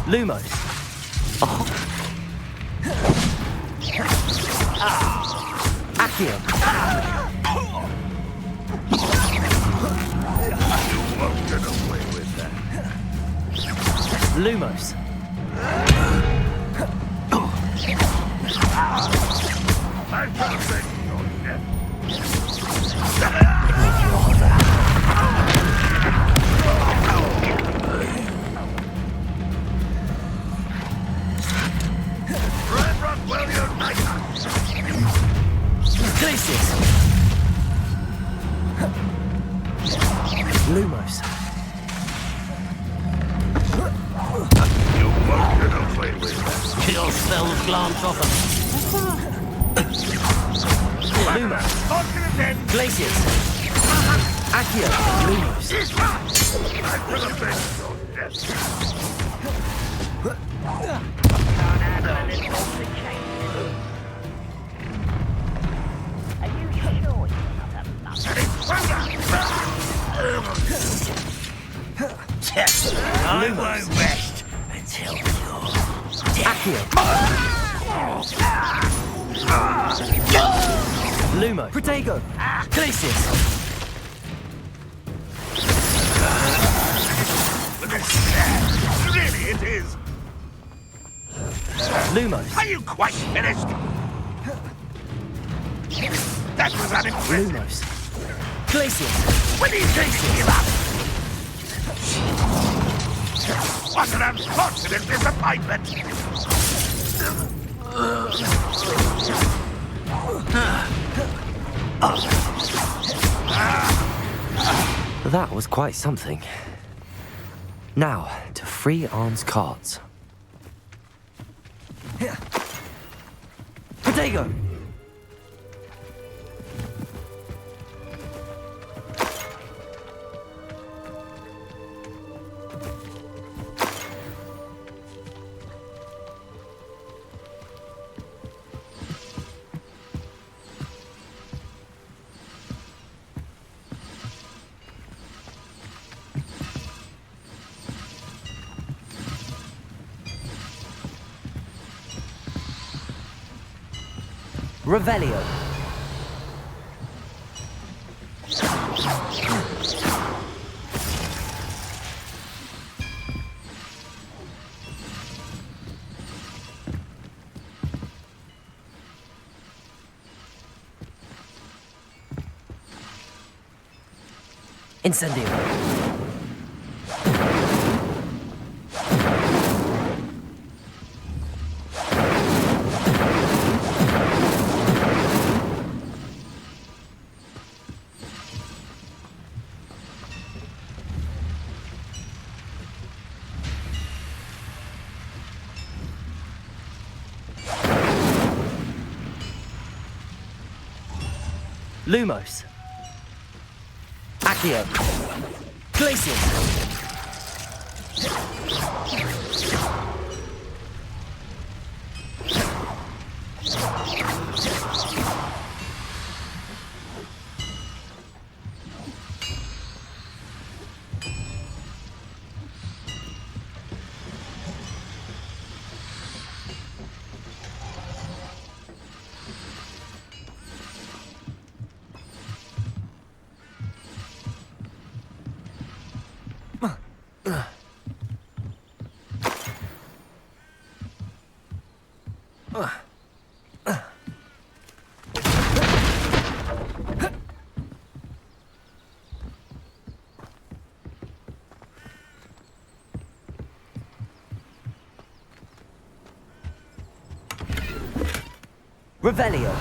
Lumos. Accio. You won't get away with that. Lumos. I shall avenge your death. Ranrock will unite us. Glacius. Lumos. You won't get away with that. Chill spells glance off him. Lumos. On to the den. Glacius. Accio. Lumos. I will avenge your death. Are you sure you're not a I won't rest until you're Accio. Lumo. Protego. Glacius. Really, it is. Lumos. Are you quite finished? That was unimpressive. Lumos. Glacius. When do you think you give up? What an unfortunate disappointment! That was quite something. Now, to free Arn's carts. Protego. Revelio. Incendio. Lumos. Accio. Glacius. Revelio.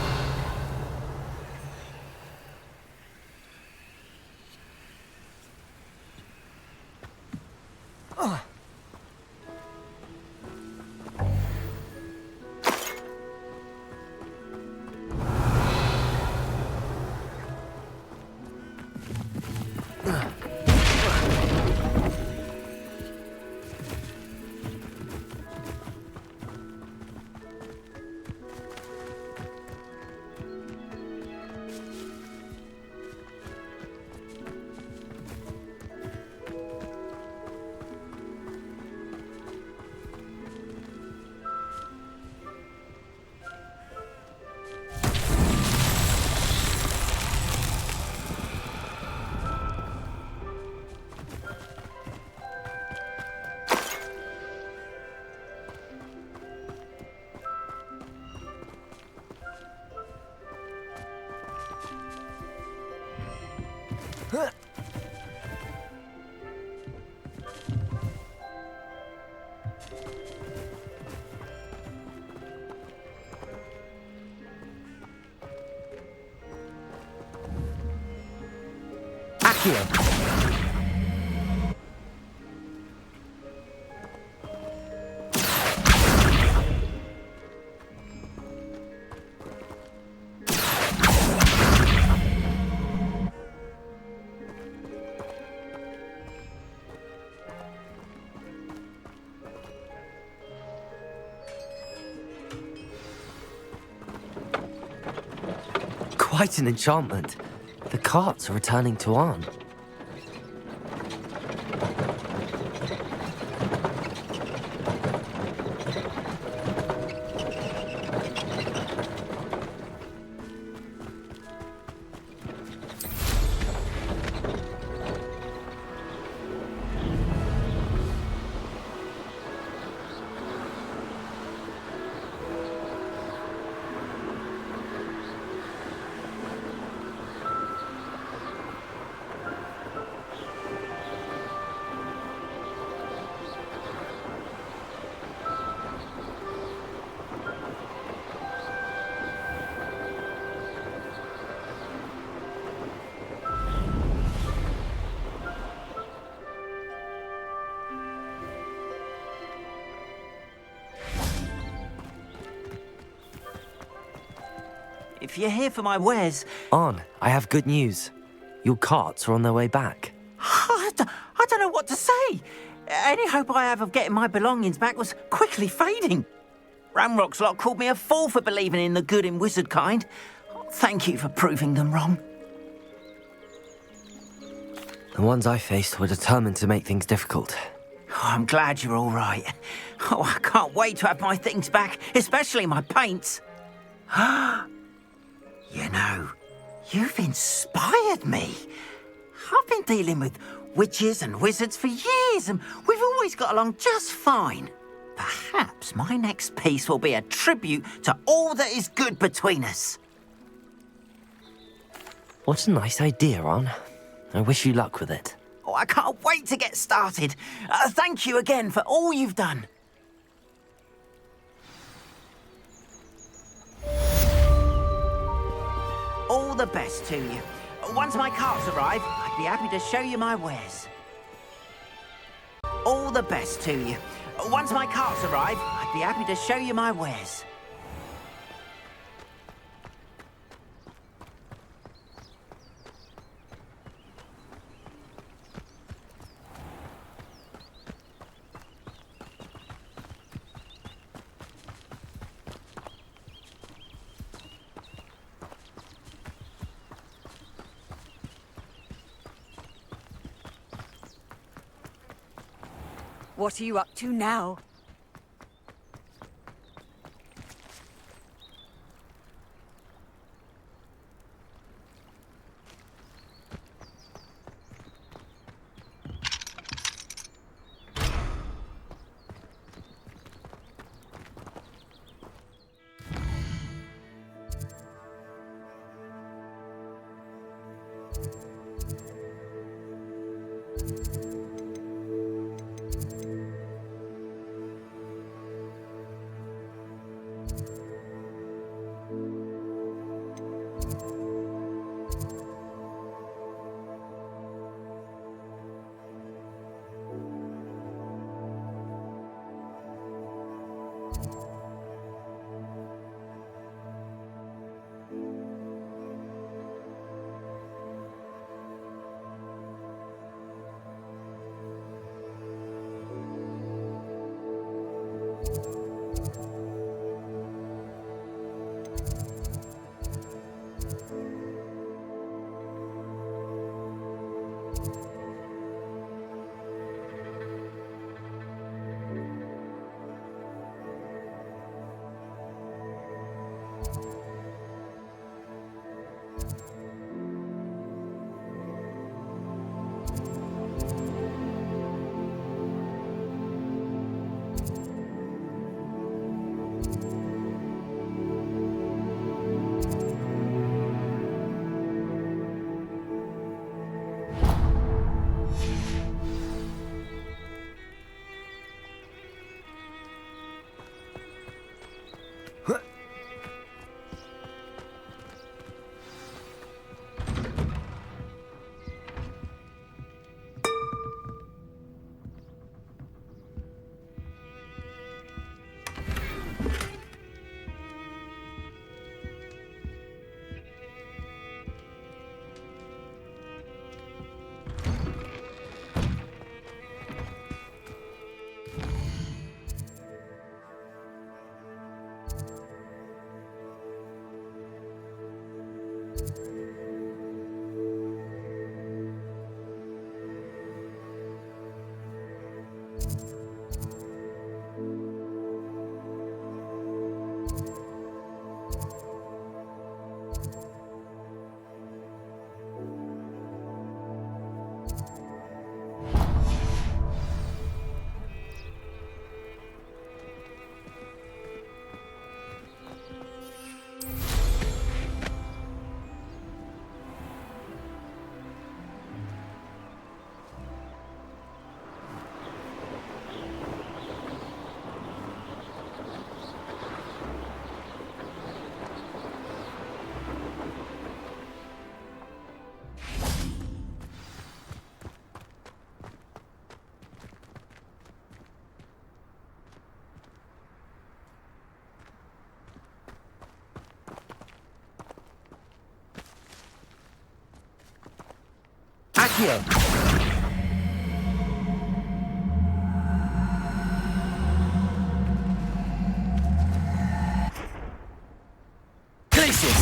Accio. Quite an enchantment. The carts are returning to Arn. If you're here for my wares... Arn, I have good news. Your carts are on their way back. I don't know what to say. Any hope I have of getting my belongings back was quickly fading. Ramrock's lot called me a fool for believing in the good in wizard kind. Thank you for proving them wrong. The ones I faced were determined to make things difficult. Oh, I'm glad you're all right. Oh, I can't wait to have my things back, especially my paints. You know, you've inspired me. I've been dealing with witches and wizards for years, and we've always got along just fine. Perhaps my next piece will be a tribute to all that is good between us. What a nice idea, Arn. I wish you luck with it. Oh, I can't wait to get started. Thank you again for all you've done. All the best to you. Once my carts arrive, I'd be happy to show you my wares. All the best to you. Once my carts arrive, I'd be happy to show you my wares. What are you up to now? Accio! Glacius!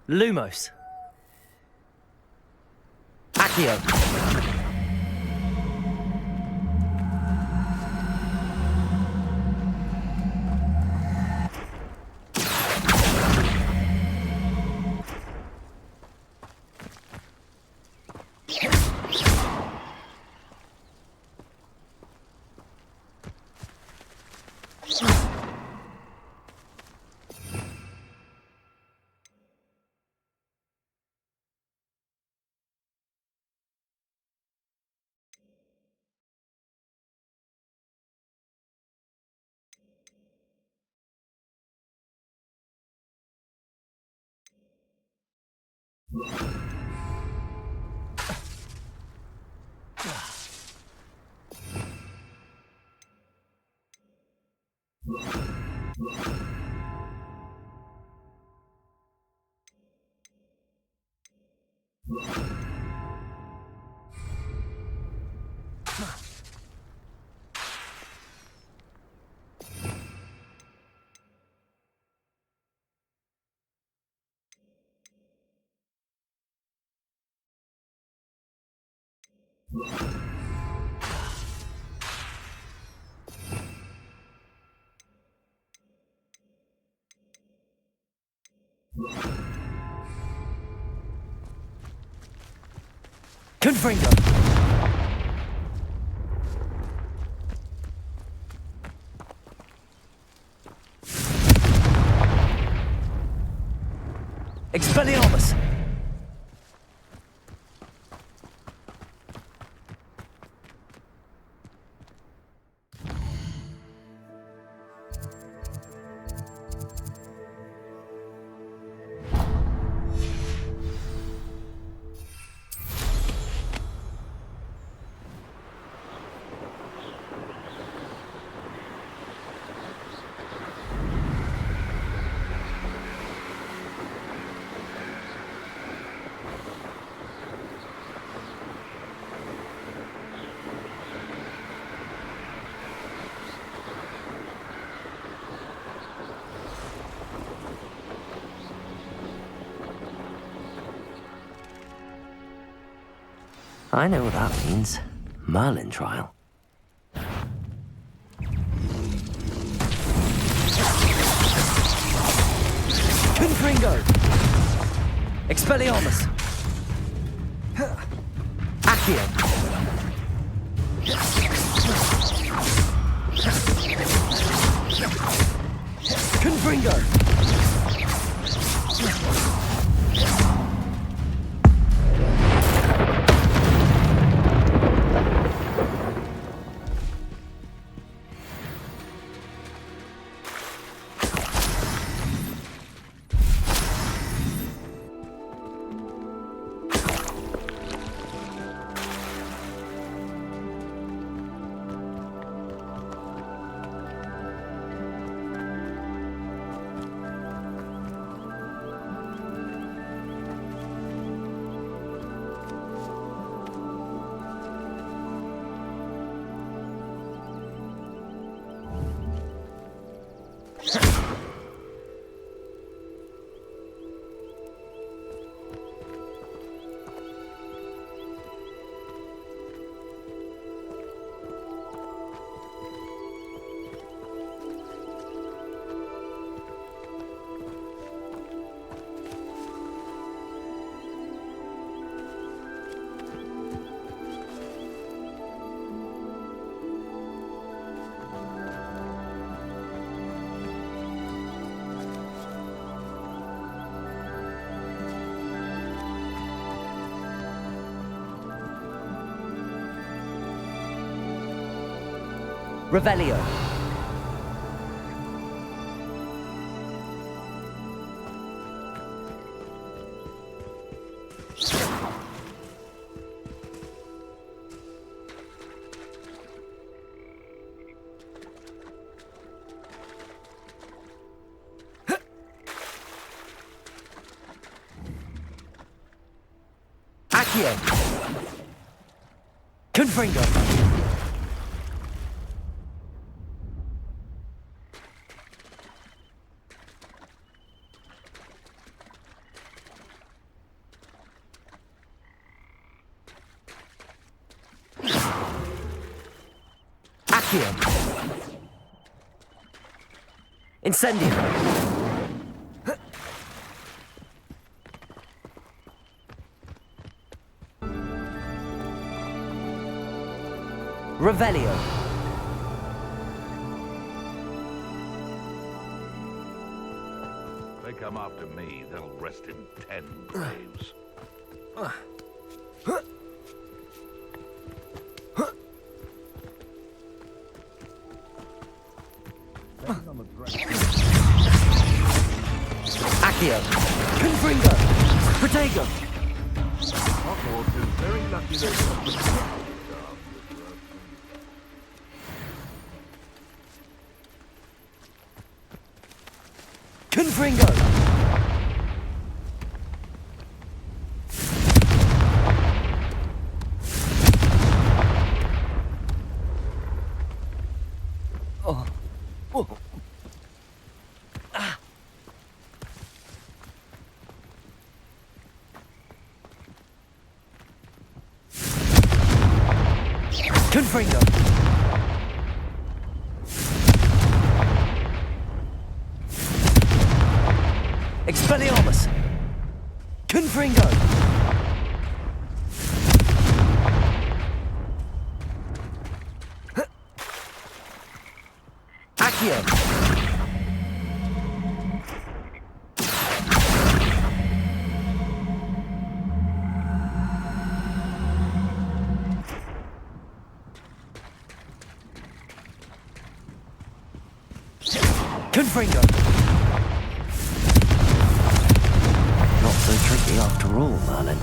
Lumos! Accio! Confringo! Expelliarmus! I know what that means. Merlin trial. Confringo! Expelliarmus! Accio! Confringo! Revelio. Accio. Confringo. Incendio. Revelio. They come after me, they'll rest in 10 graves. Accio. Confringo. Protego. Hogwarts is very lucky they've got the staff. Confringo. Oh. Oh. Ah. Confringo. Expelliarmus. Confringo! Accio! Confringo! Not so tricky after all, Merlin.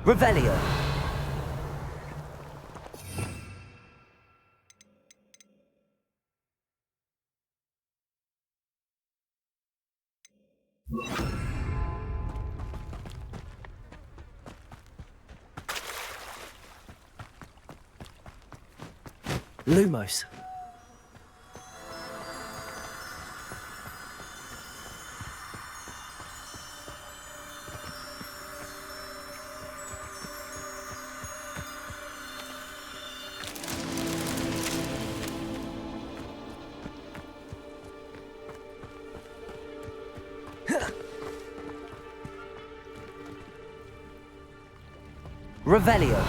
Revelio! Lumos. Revelio.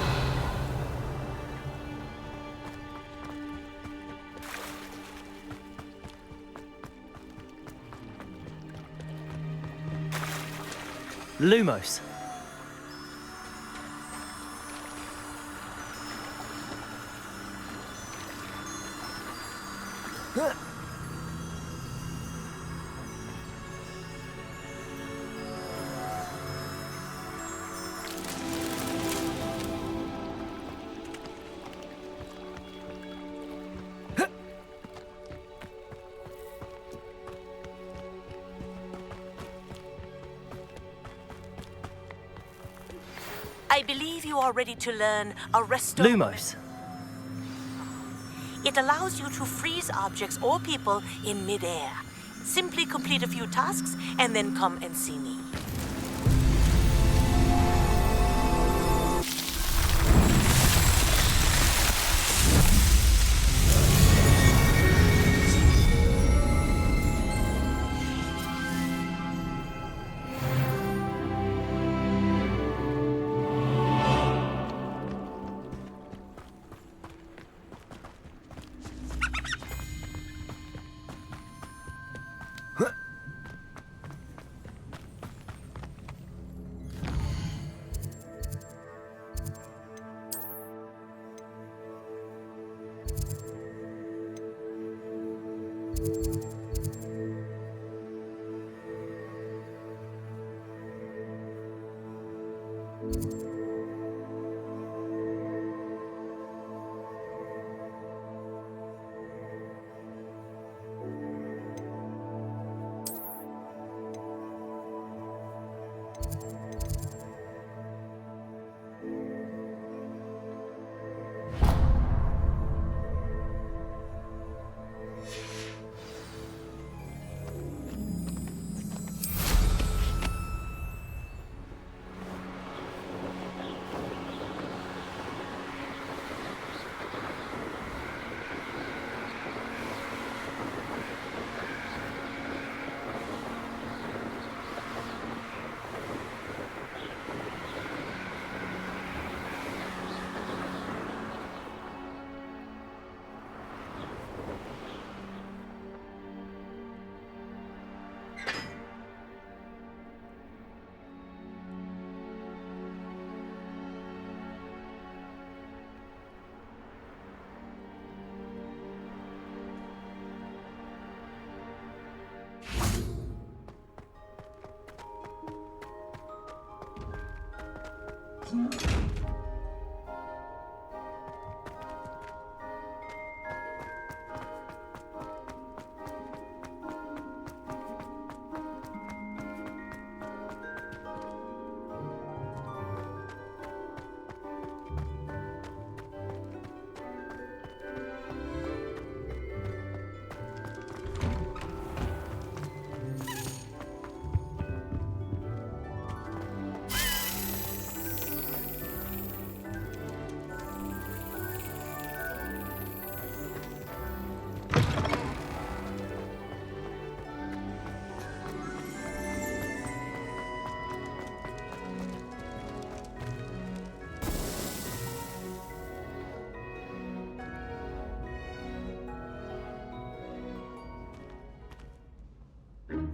Lumos. I believe you are ready to learn Arresto. Lumos. It allows you to freeze objects or people in midair. Simply complete a few tasks and then come and see me.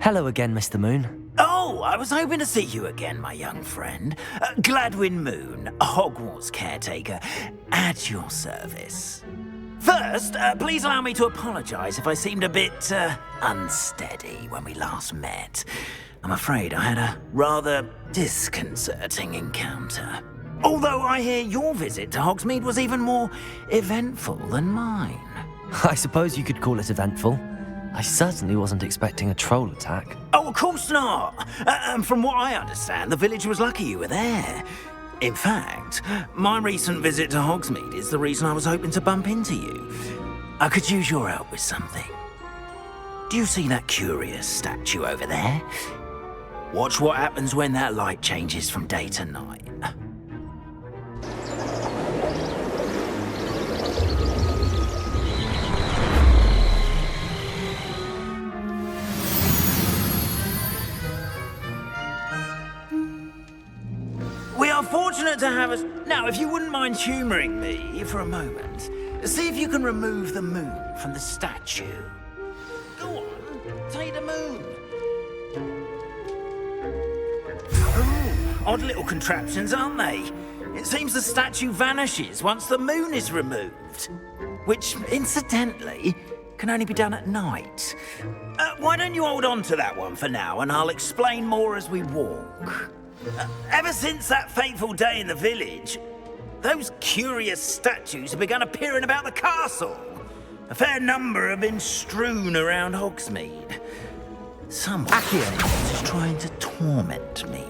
Hello again, Mr. Moon. Oh, I was hoping to see you again, my young friend. Gladwin Moon, Hogwarts caretaker, at your service. First, please allow me to apologise if I seemed a bit unsteady when we last met. I'm afraid I had a rather disconcerting encounter. Although I hear your visit to Hogsmeade was even more eventful than mine. I suppose you could call it eventful. I certainly wasn't expecting a troll attack. Oh, of course not. And from what I understand, the village was lucky you were there. In fact, my recent visit to Hogsmeade is the reason I was hoping to bump into you. I could use your help with something. Do you see that curious statue over there? Watch what happens when that light changes from day to night. We are fortunate to have us... Now, if you wouldn't mind humouring me for a moment, see if you can remove the moon from the statue. Go on, take the moon. Oh, odd little contraptions, aren't they? It seems the statue vanishes once the moon is removed. Which, incidentally, can only be done at night. Why don't you hold on to that one for now, and I'll explain more as we walk. Ever since that fateful day in the village, those curious statues have begun appearing about the castle. A fair number have been strewn around Hogsmeade. Someone is trying to torment me.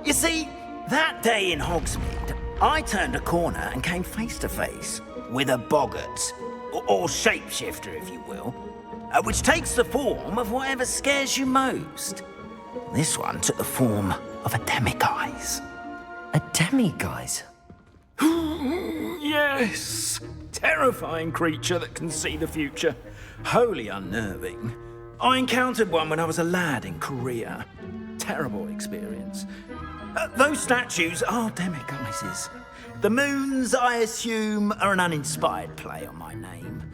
You see, that day in Hogsmeade, I turned a corner and came face to face with a boggart, or shapeshifter, if you will, which takes the form of whatever scares you most. This one took the form of a demiguise. A demiguise? Yes! Terrifying creature that can see the future. Wholly unnerving. I encountered one when I was a lad in Korea. Terrible experience. Those statues are demiguises. The moons, I assume, are an uninspired play on my name.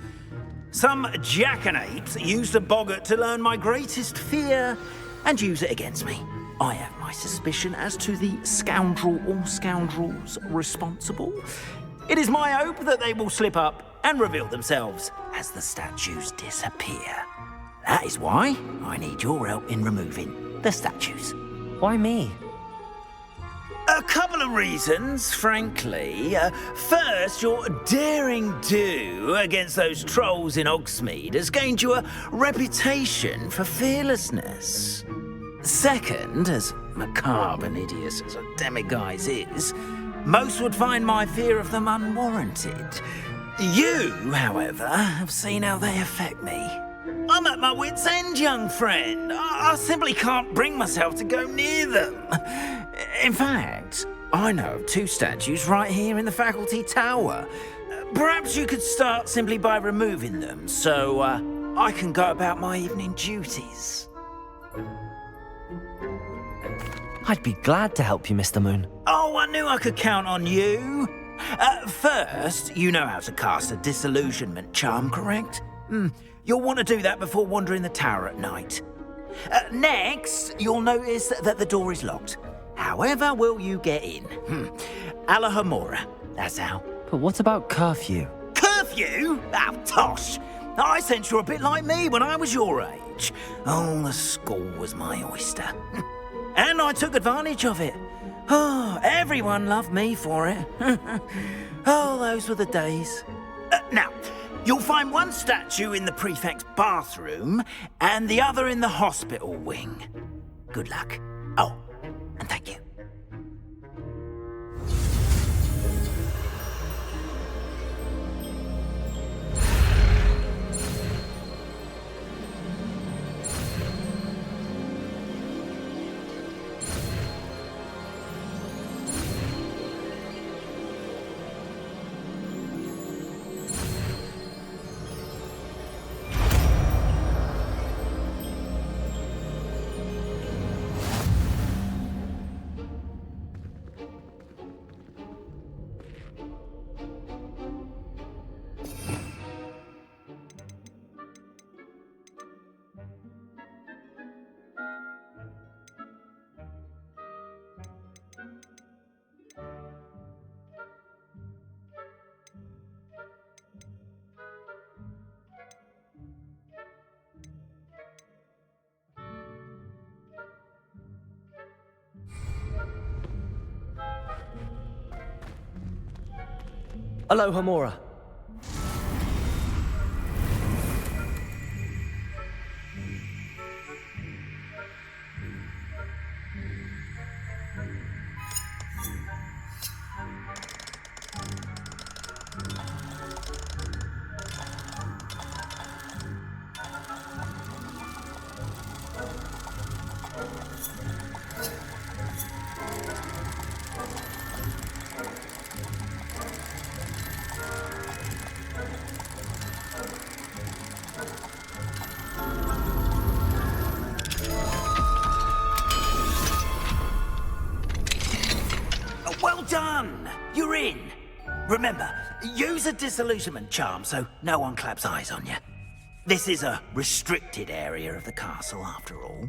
Some jackanapes used a boggart to learn my greatest fear and use it against me. I have my suspicion as to the scoundrel or scoundrels responsible. It is my hope that they will slip up and reveal themselves as the statues disappear. That is why I need your help in removing the statues. Why me? A couple of reasons, frankly. First, your daring do against those trolls in Hogsmeade has gained you a reputation for fearlessness. Second, as macabre and hideous as a demiguise is, most would find my fear of them unwarranted. You, however, have seen how they affect me. I'm at my wit's end, young friend. I simply can't bring myself to go near them. In fact, I know of two statues right here in the faculty tower. Perhaps you could start simply by removing them, so I can go about my evening duties. I'd be glad to help you, Mr. Moon. Oh, I knew I could count on you. First, you know how to cast a disillusionment charm, correct? You'll want to do that before wandering the tower at night. Next, you'll notice that the door is locked. However will you get in? Alahomora, that's how. But what about curfew? Curfew? Oh, tosh. I sense you're a bit like me when I was your age. Oh, the school was my oyster. And I took advantage of it. Oh, Everyone loved me for it. Oh, those were the days. Now, you'll find one statue in the prefect's bathroom and the other in the hospital wing. Good luck. Oh, and thank you. Aloha Mora. Well done! You're in. Remember, use a disillusionment charm so no one claps eyes on you. This is a restricted area of the castle, after all.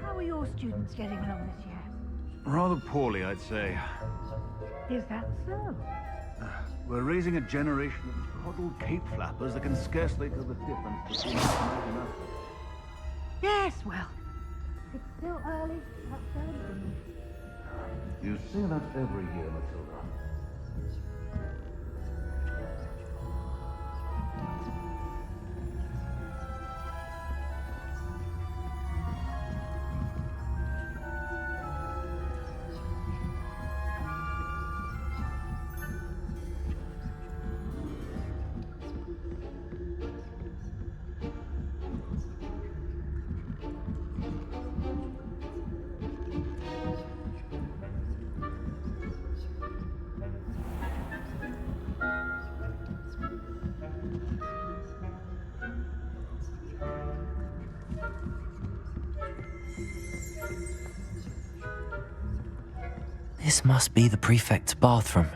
How are your students getting along this year? Rather poorly, I'd say. Is that so? We're raising a generation of coddled cape flappers that can scarcely tell the difference between us and enough. Yes, well, it's still early. That's early. You say that every year, Matilda. This must be the prefect's bathroom.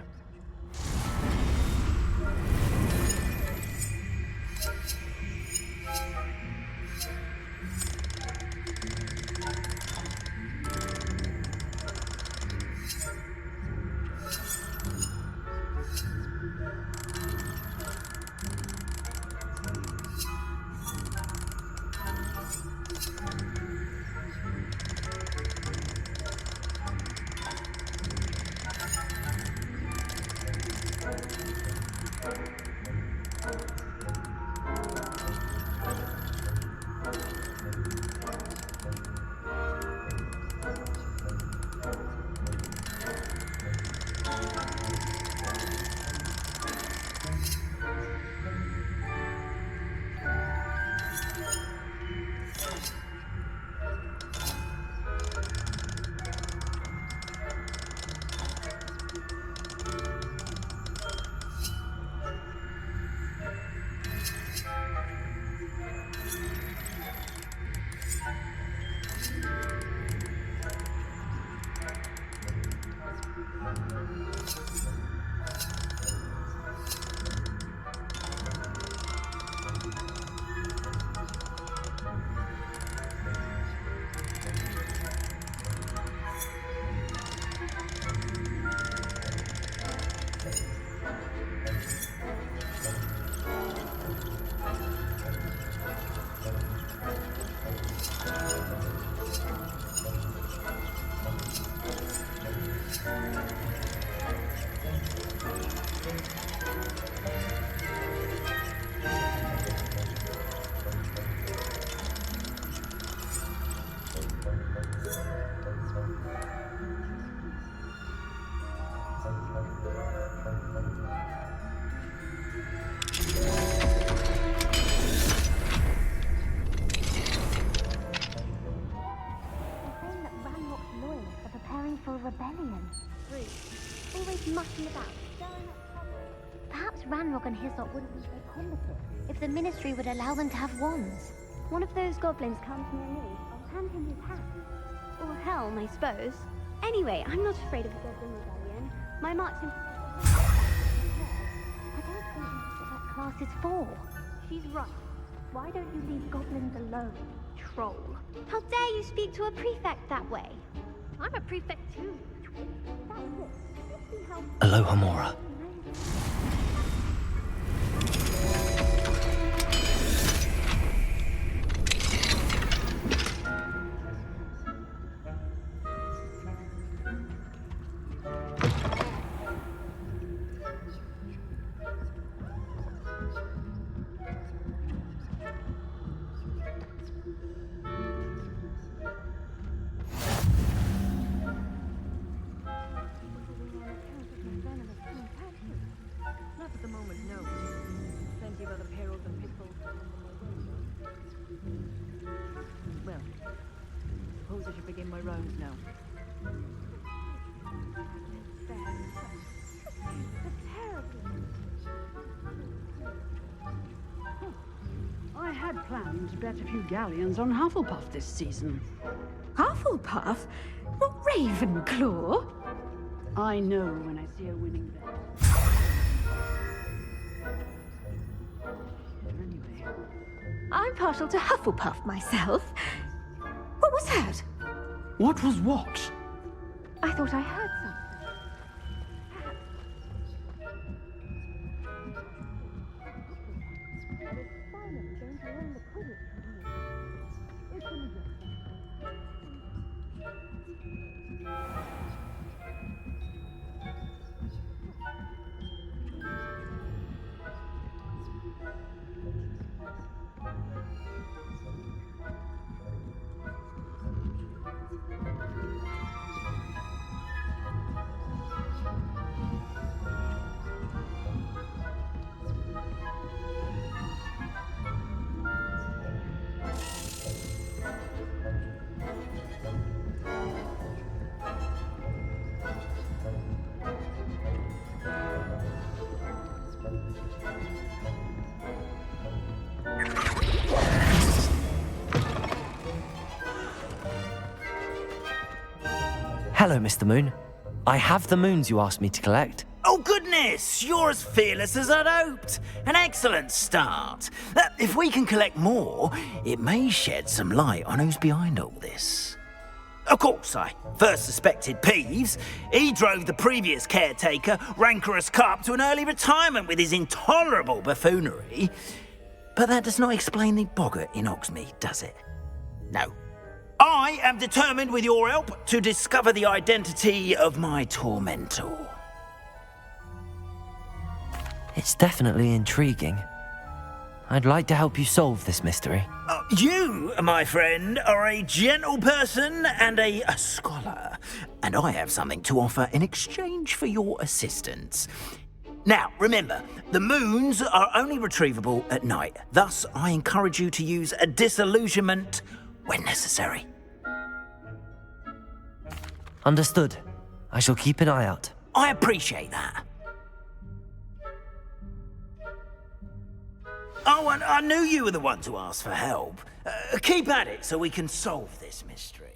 Ranrock and Hyssop wouldn't be so combative if the Ministry would allow them to have wands. One of those goblins comes near me, I'll hand him his hat. Or helm, I suppose. Anyway, I'm not afraid of the Goblin Rebellion. My marks in... I don't think that's what that class is for. She's right. Why don't you leave goblins alone, troll? How dare you speak to a prefect that way? I'm a prefect too. That's it. See how... Aloha Mora. Not at the moment, no. Plenty of other perils and pitfalls. Well, suppose I should begin my rounds now. I had planned to bet a few galleons on Hufflepuff this season. Hufflepuff? Not Ravenclaw? I know when I see a winning bet. Anyway. I'm partial to Hufflepuff myself. What was that? What was what? I thought I heard something. Hello, Mr. Moon. I have the moons you asked me to collect. Oh, goodness! You're as fearless as I'd hoped. An excellent start. If we can collect more, it may shed some light on who's behind all this. Of course, I first suspected Peeves. He drove the previous caretaker, Rancorous Carp, to an early retirement with his intolerable buffoonery. But that does not explain the boggart in Hogsmeade, does it? No. I am determined, with your help, to discover the identity of my tormentor. It's definitely intriguing. I'd like to help you solve this mystery. You, my friend, are a gentle person and a scholar, and I have something to offer in exchange for your assistance. Now, remember, the moons are only retrievable at night. Thus, I encourage you to use a disillusionment when necessary. Understood. I shall keep an eye out. I appreciate that. Oh, and I knew you were the one to ask for help. Keep at it so we can solve this mystery.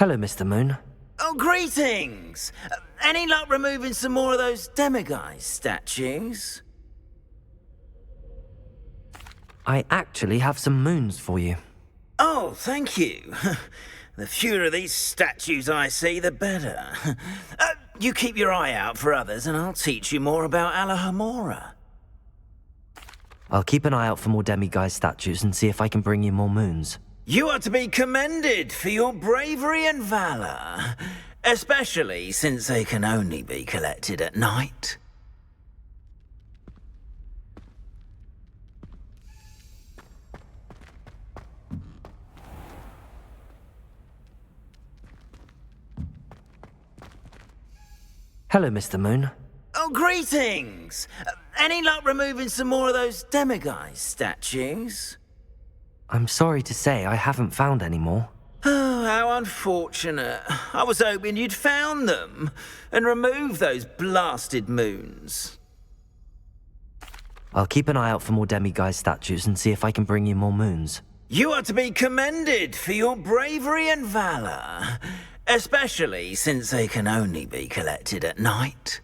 Hello, Mr. Moon. Oh, greetings! Any luck removing some more of those demiguise statues? I actually have some moons for you. Oh, thank you. The fewer of these statues I see, the better. You keep your eye out for others, and I'll teach you more about Alohomora. I'll keep an eye out for more demiguise statues and see if I can bring you more moons. You are to be commended for your bravery and valour, especially since they can only be collected at night. Hello, Mr. Moon. Oh, greetings! Any luck removing some more of those demiguise statues? I'm sorry to say I haven't found any more. Oh, how unfortunate. I was hoping you'd found them and removed those blasted moons. I'll keep an eye out for more demiguise statues and see if I can bring you more moons. You are to be commended for your bravery and valour, especially since they can only be collected at night.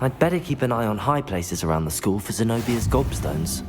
I'd better keep an eye on high places around the school for Zenobia's gobstones.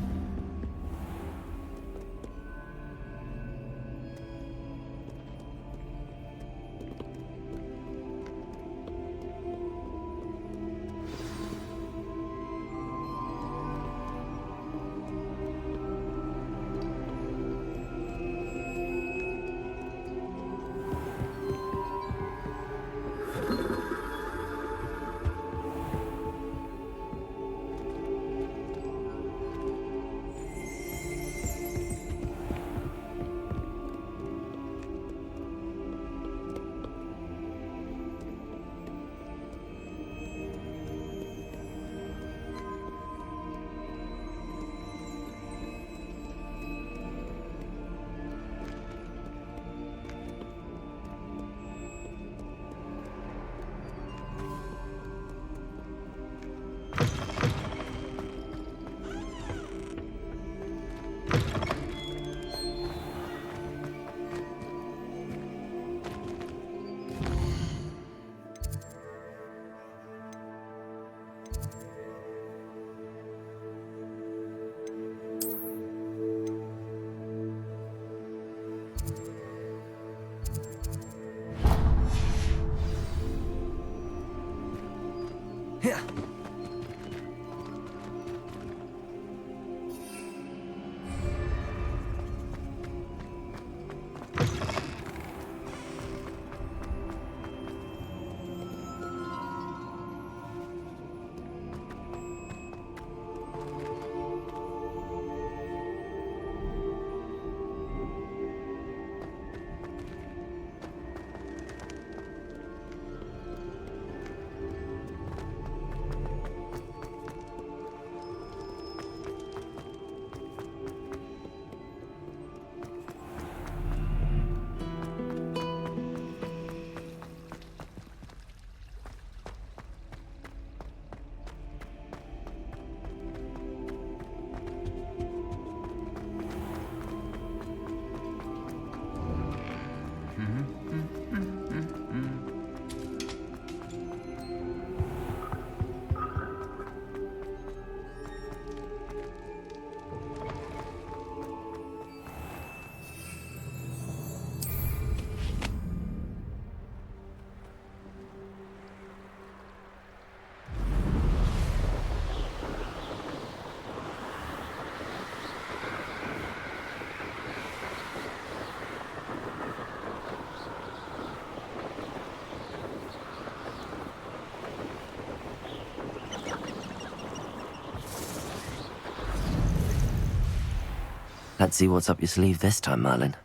Let's see what's up your sleeve this time, Merlin.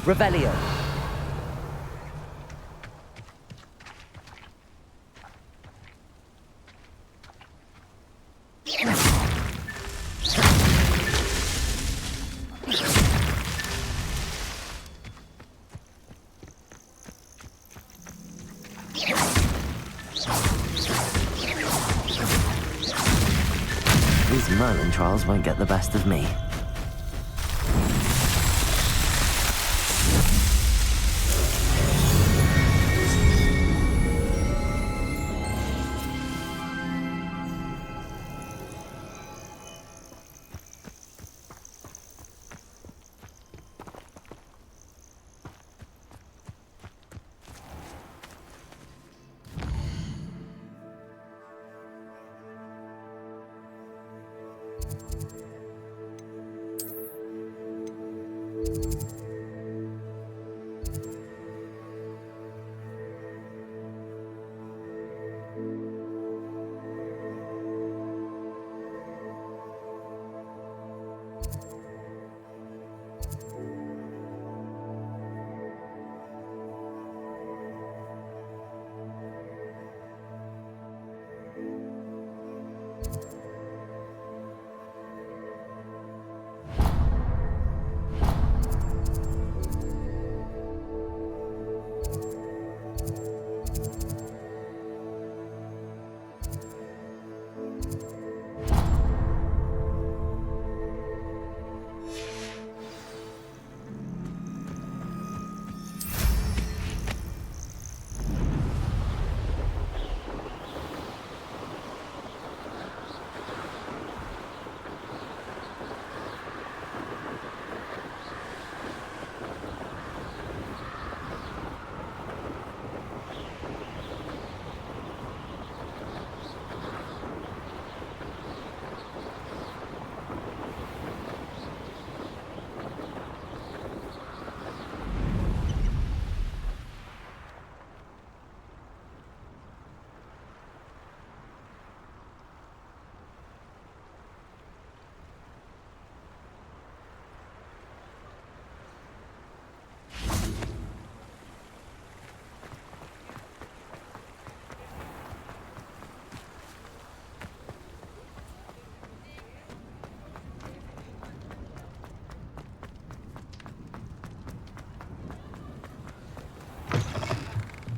Revelio. These Merlin trials won't get the best of me.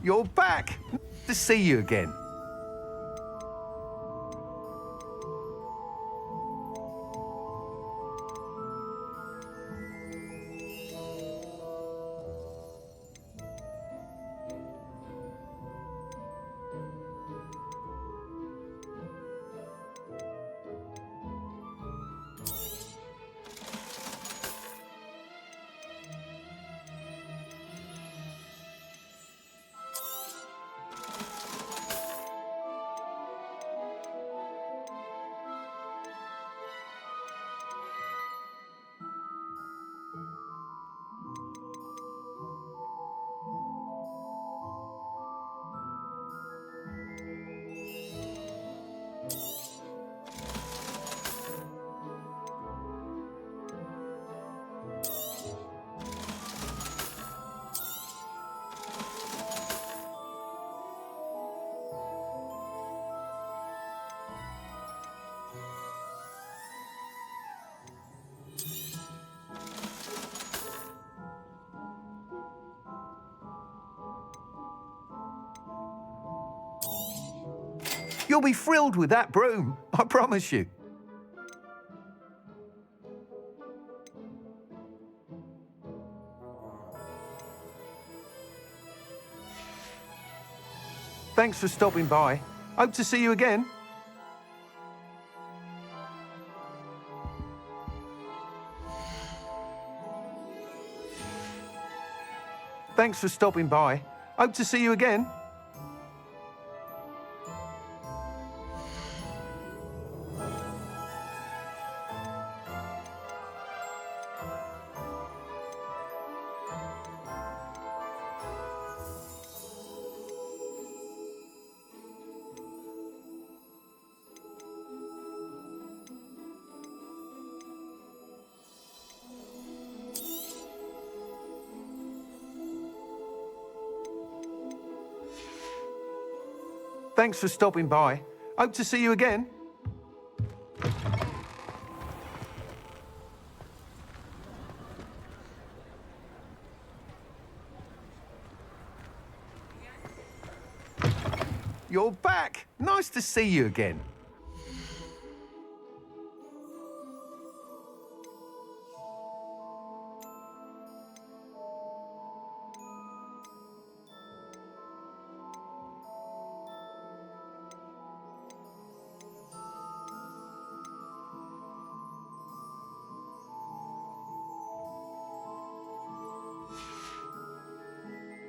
You're back! To see you again. You'll be thrilled with that broom, I promise you. Thanks for stopping by. Hope to see you again. Thanks for stopping by. Hope to see you again. Thanks for stopping by. Hope to see you again. You're back. Nice to see you again.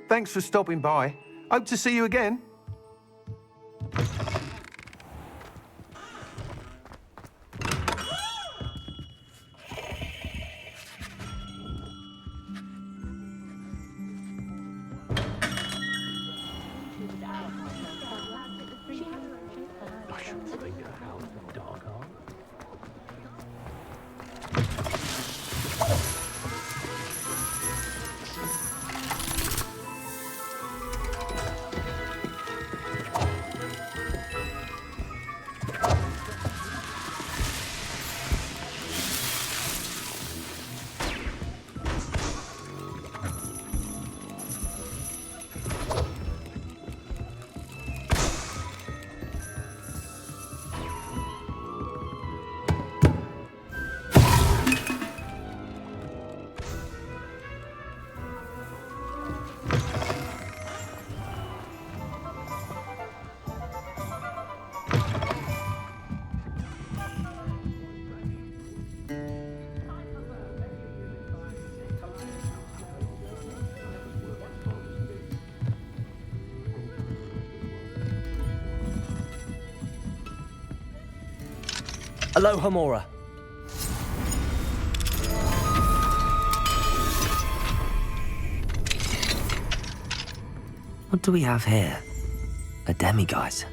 Thanks for stopping by. Hope to see you again. Aloha Mora. What do we have here? A demiguise.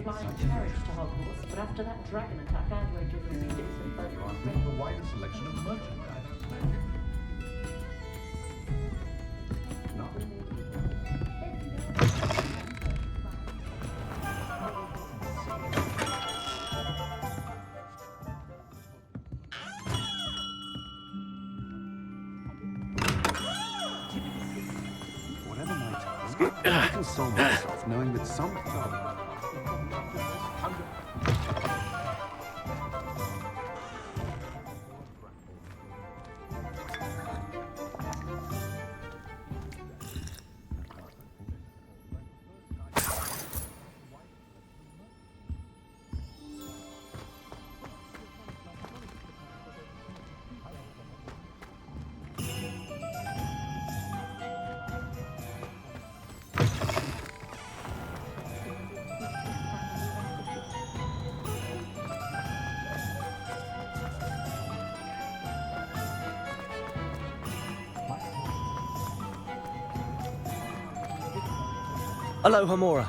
Flying carriage to Hogwarts, but after that dragon attack, I'd wager for a You asked me for the widest selection of merchandise. Whatever my time, I console myself knowing that some Aloha Mora.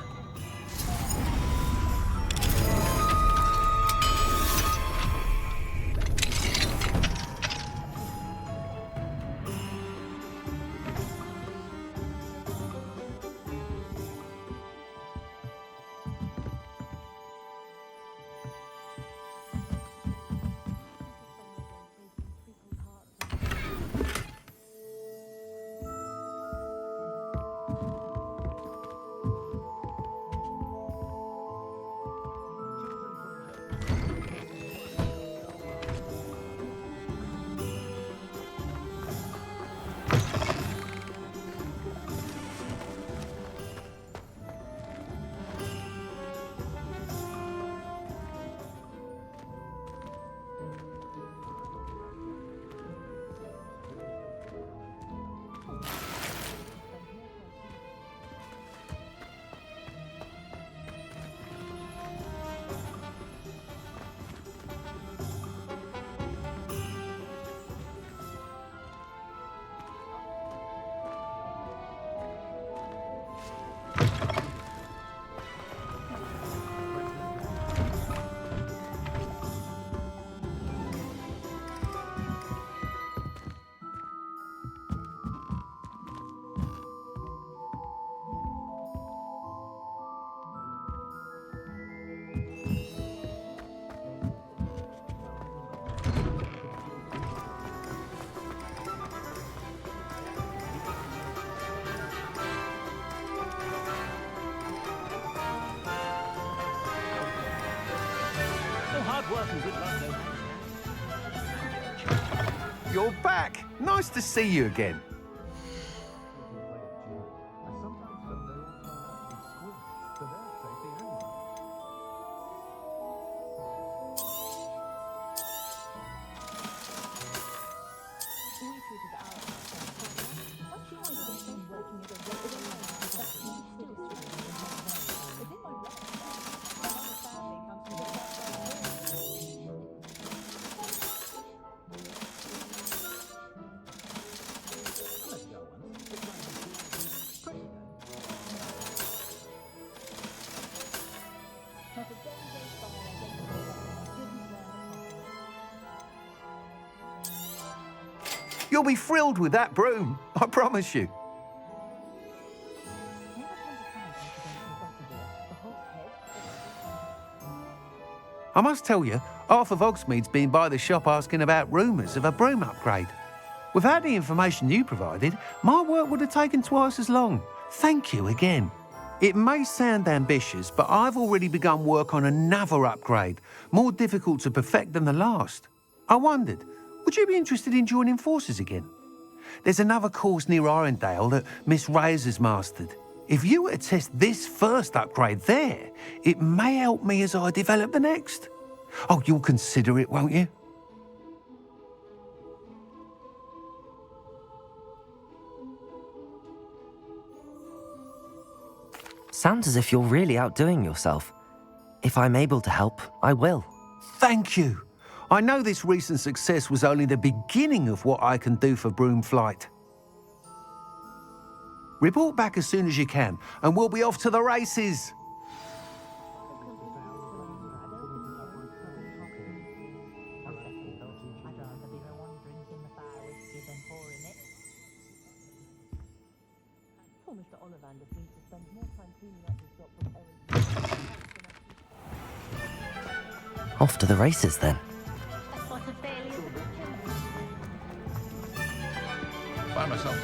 Hard work and good luck, though. You're back. Nice to see you again. You'll be thrilled with that broom, I promise you. I must tell you, half of Hogsmeade's been by the shop asking about rumours of a broom upgrade. Without the information you provided, my work would have taken twice as long. Thank you again. It may sound ambitious, but I've already begun work on another upgrade, more difficult to perfect than the last. I wondered, would you be interested in joining forces again? There's another course near Arendelle that Miss Reyes has mastered. If you were to test this first upgrade there, it may help me as I develop the next. Oh, you'll consider it, won't you? Sounds as if you're really outdoing yourself. If I'm able to help, I will. Thank you. I know this recent success was only the beginning of what I can do for Broomflight. Report back as soon as you can, and we'll be off to the races. Off to the races then. Find myself.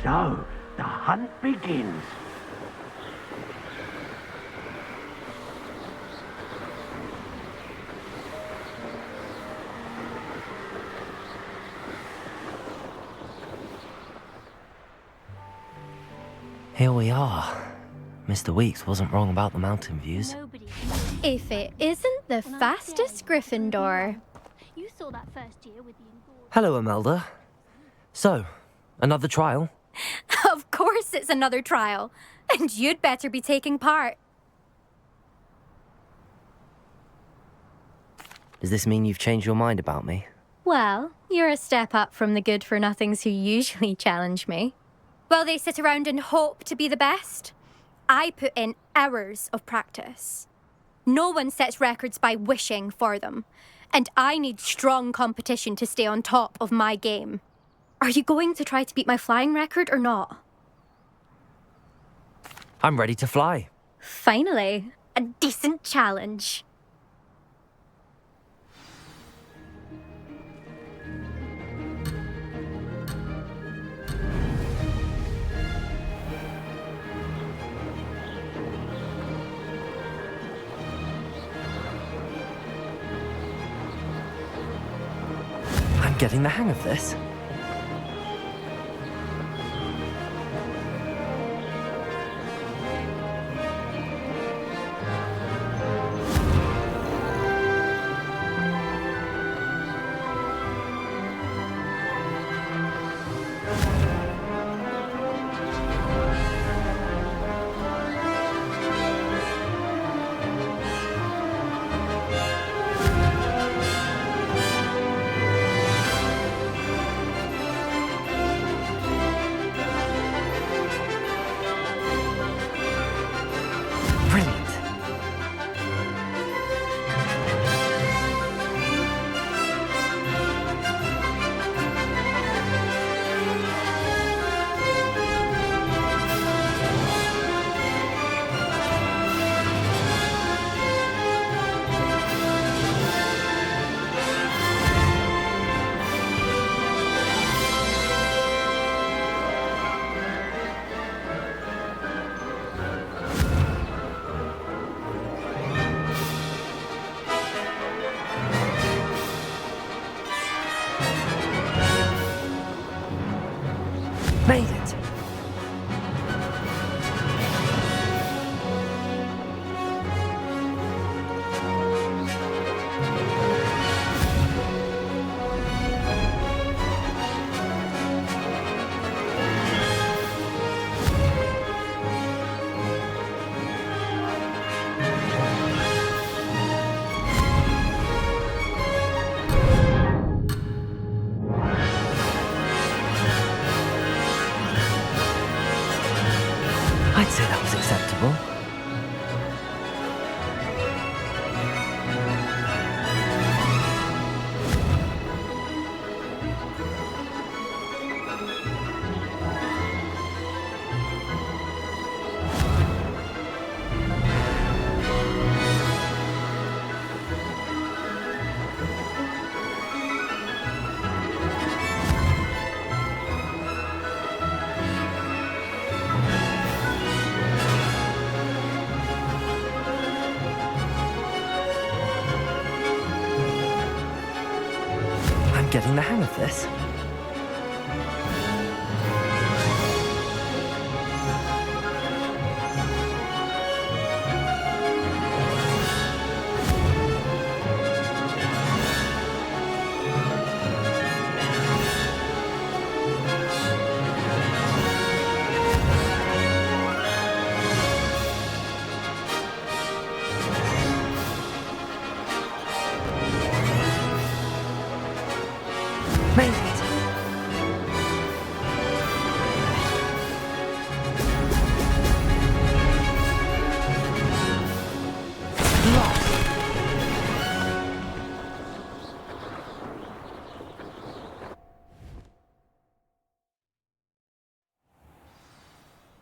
So, the hunt begins. Here we are. Mr. Weeks wasn't wrong about the mountain views. If it isn't the fastest Gryffindor. You saw that first year with the... Hello, Imelda. So, another trial? Of course it's another trial. And you'd better be taking part. Does this mean you've changed your mind about me? Well, you're a step up from the good-for-nothings who usually challenge me. While they sit around and hope to be the best, I put in hours of practice. No one sets records by wishing for them, and I need strong competition to stay on top of my game. Are you going to try to beat my flying record or not? I'm ready to fly. Finally, a decent challenge. I'm getting the hang of this. Made it! I'd say that was acceptable. I'm getting the hang of this. Made it!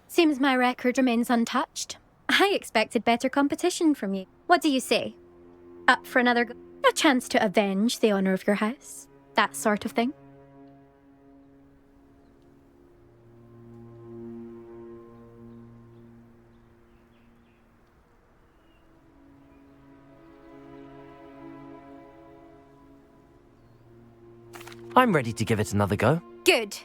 Seems my record remains untouched. I expected better competition from you. What do you say? Up for another go? A chance to avenge the honor of your house? That sort of thing? I'm ready to give it another go. Good.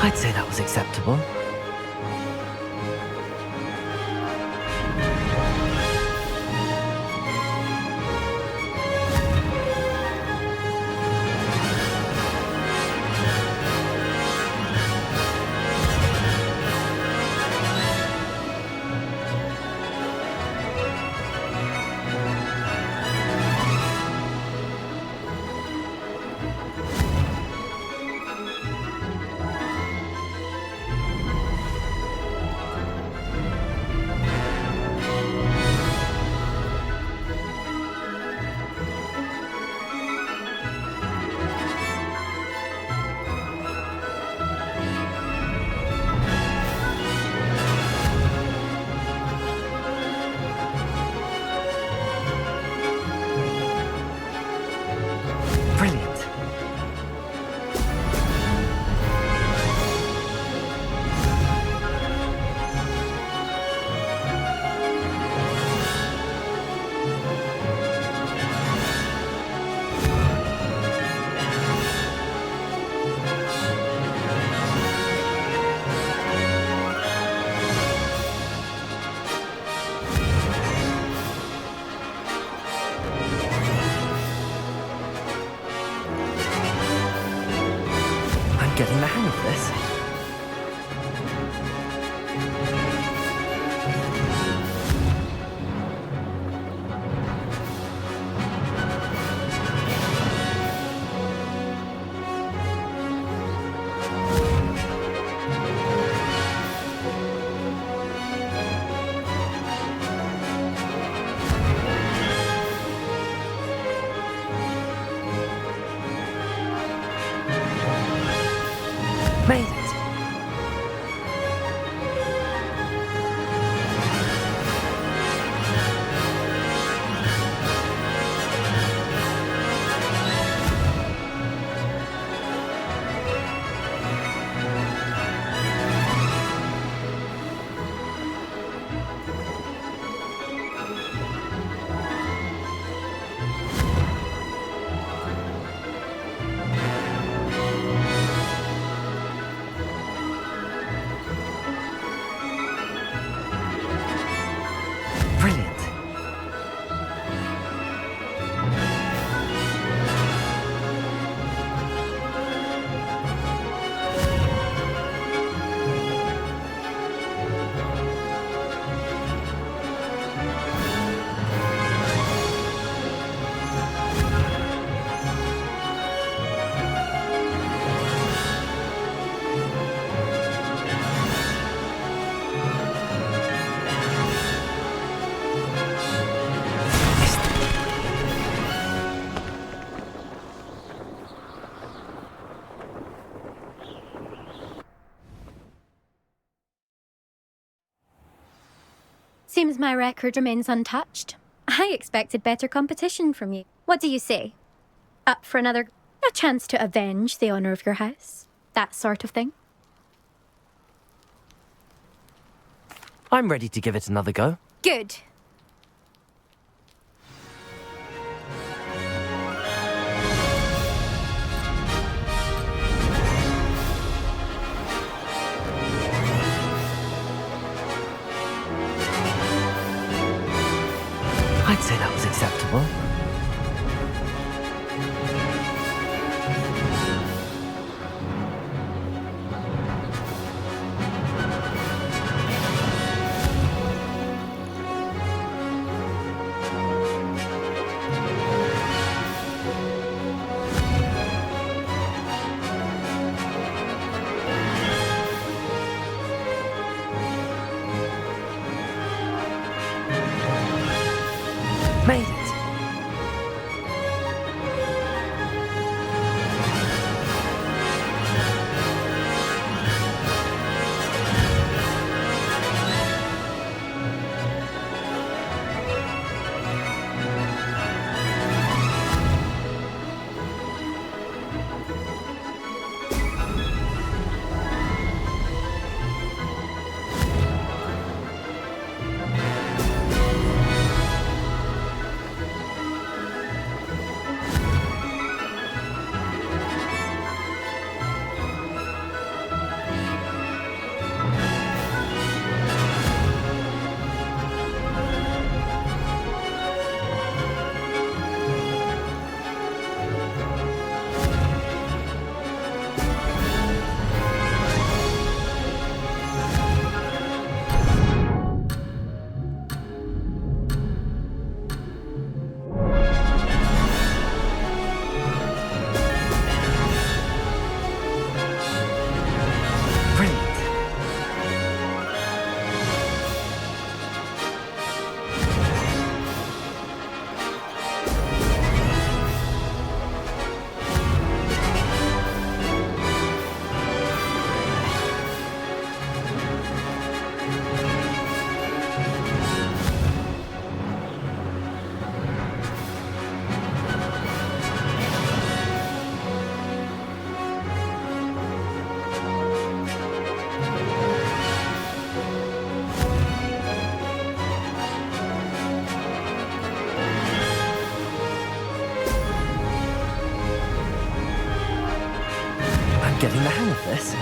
I'd say that was acceptable. Brilliant. I'm getting the hang of this. Made it. Brilliant. Seems my record remains untouched. I expected better competition from you. What do you say? Up for a chance to avenge the honor of your house? That sort of thing? I'm ready to give it another go. Good. I'd say that was acceptable. Made it. getting the hang of this.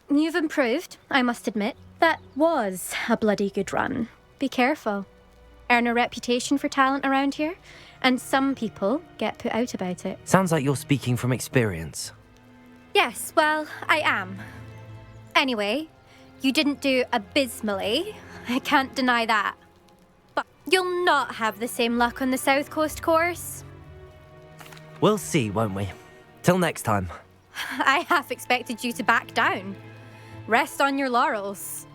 You've improved, I must admit. That was a bloody good run. Be careful. Earn a reputation for talent around here, and some people get put out about it. Sounds like you're speaking from experience. Yes, well, I am. Anyway, you didn't do abysmally. I can't deny that. But you'll not have the same luck on the South Coast course. We'll see, won't we? Till next time. I half expected you to back down. Rest on your laurels.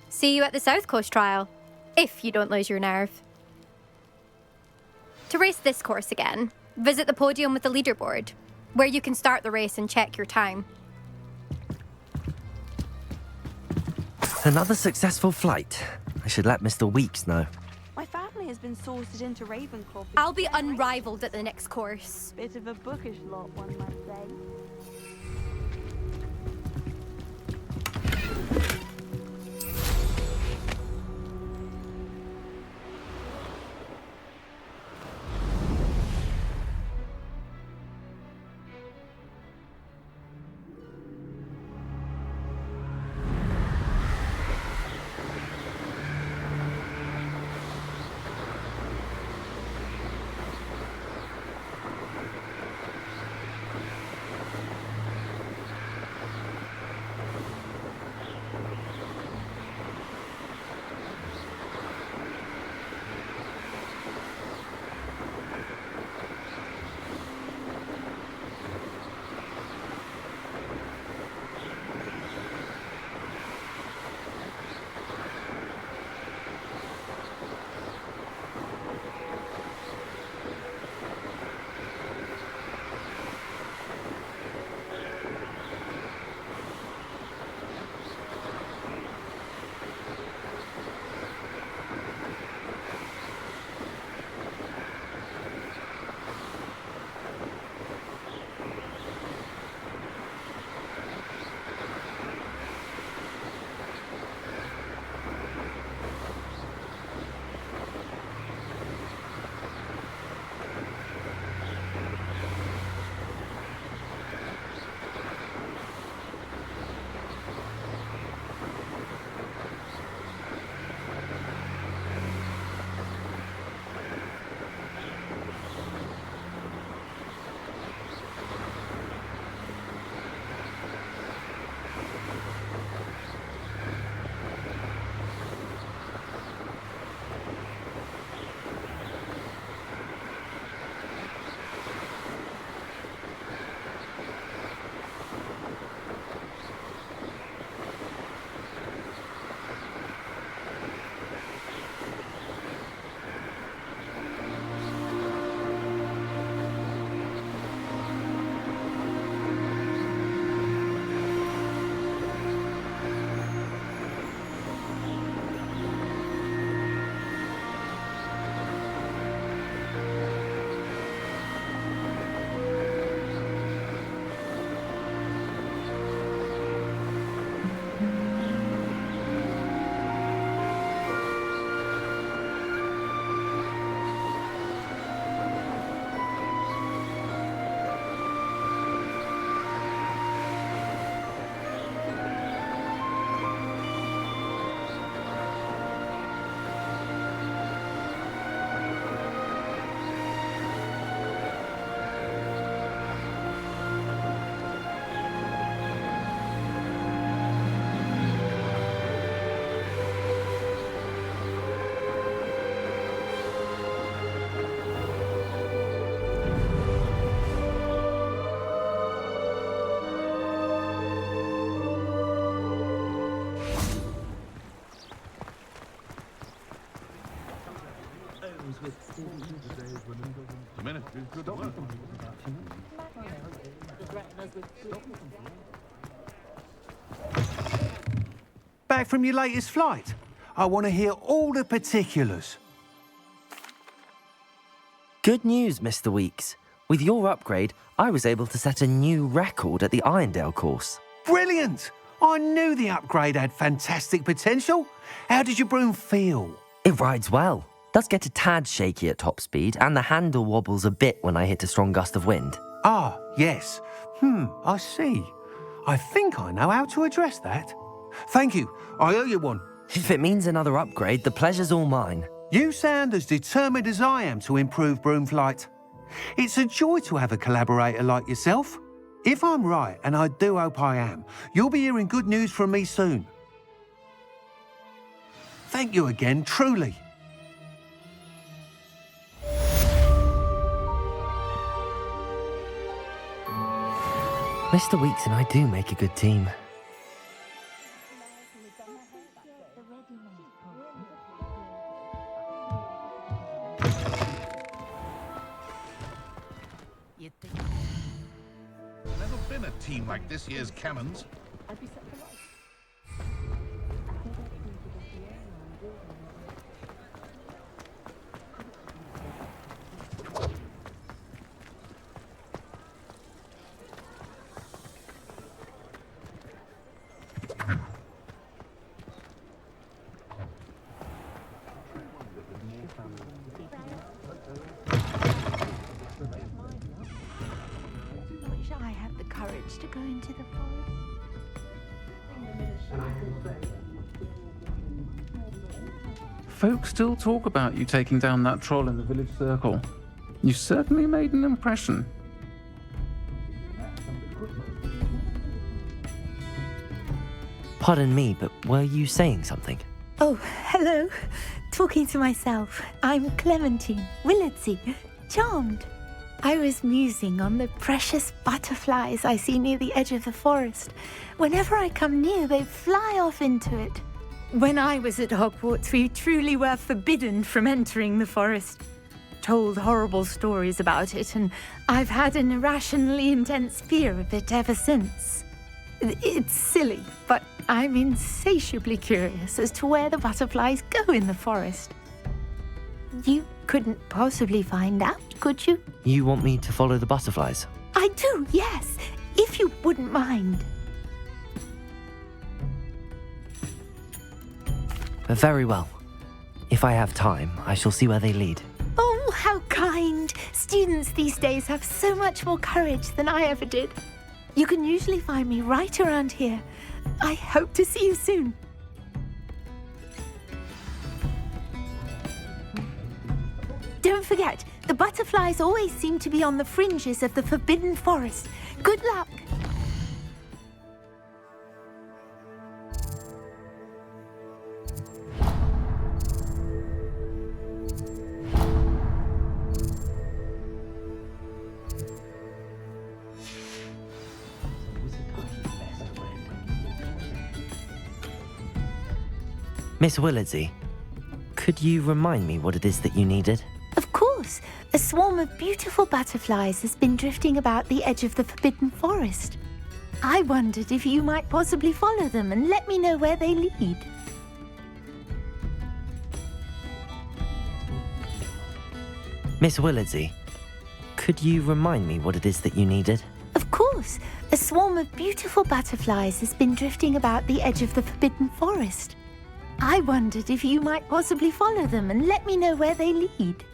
See you at the South Coast trial, if you don't lose your nerve. To race this course again, visit the podium with the leaderboard, where you can start the race and check your time. Another successful flight. I should let Mr. Weeks know. My family has been sorted into Ravenclaw. I'll be unrivaled at the next course. Bit of a bookish lot, one might say. The ministry's good work. Back from your latest flight? I want to hear all the particulars. Good news, Mr. Weeks. With your upgrade, I was able to set a new record at the Irondale course. Brilliant! I knew the upgrade had fantastic potential. How did your broom feel? It rides well. Does get a tad shaky at top speed, and the handle wobbles a bit when I hit a strong gust of wind. Ah, yes. I see. I think I know how to address that. Thank you. I owe you one. If it means another upgrade, the pleasure's all mine. You sound as determined as I am to improve broom flight. It's a joy to have a collaborator like yourself. If I'm right, and I do hope I am, you'll be hearing good news from me soon. Thank you again, truly. Mr. Weeks and I do make a good team. Never been a team like this year's Cannons. Wish I had the courage to go into the forest. Folks still talk about you taking down that troll in the village circle. You certainly made an impression. Pardon me, but were you saying something? Oh, hello. Talking to myself. I'm Clementine Willardsey. Charmed. I was musing on the precious butterflies I see near the edge of the forest. Whenever I come near, they fly off into it. When I was at Hogwarts, we truly were forbidden from entering the forest. Told horrible stories about it, and I've had an irrationally intense fear of it ever since. It's silly, but I'm insatiably curious as to where the butterflies go in the forest. You couldn't possibly find out, could you? You want me to follow the butterflies? I do, yes, if you wouldn't mind. Very well. If I have time, I shall see where they lead. Oh, how kind! Students these days have so much more courage than I ever did. You can usually find me right around here. I hope to see you soon. Don't forget, the butterflies always seem to be on the fringes of the Forbidden Forest. Good luck! Miss Willardsey, could you remind me what it is that you needed? Of course. A swarm of beautiful butterflies has been drifting about the edge of the Forbidden Forest. I wondered if you might possibly follow them and let me know where they lead. Miss Willardsey, could you remind me what it is that you needed? Of course. A swarm of beautiful butterflies has been drifting about the edge of the Forbidden Forest. I wondered if you might possibly follow them and let me know where they lead.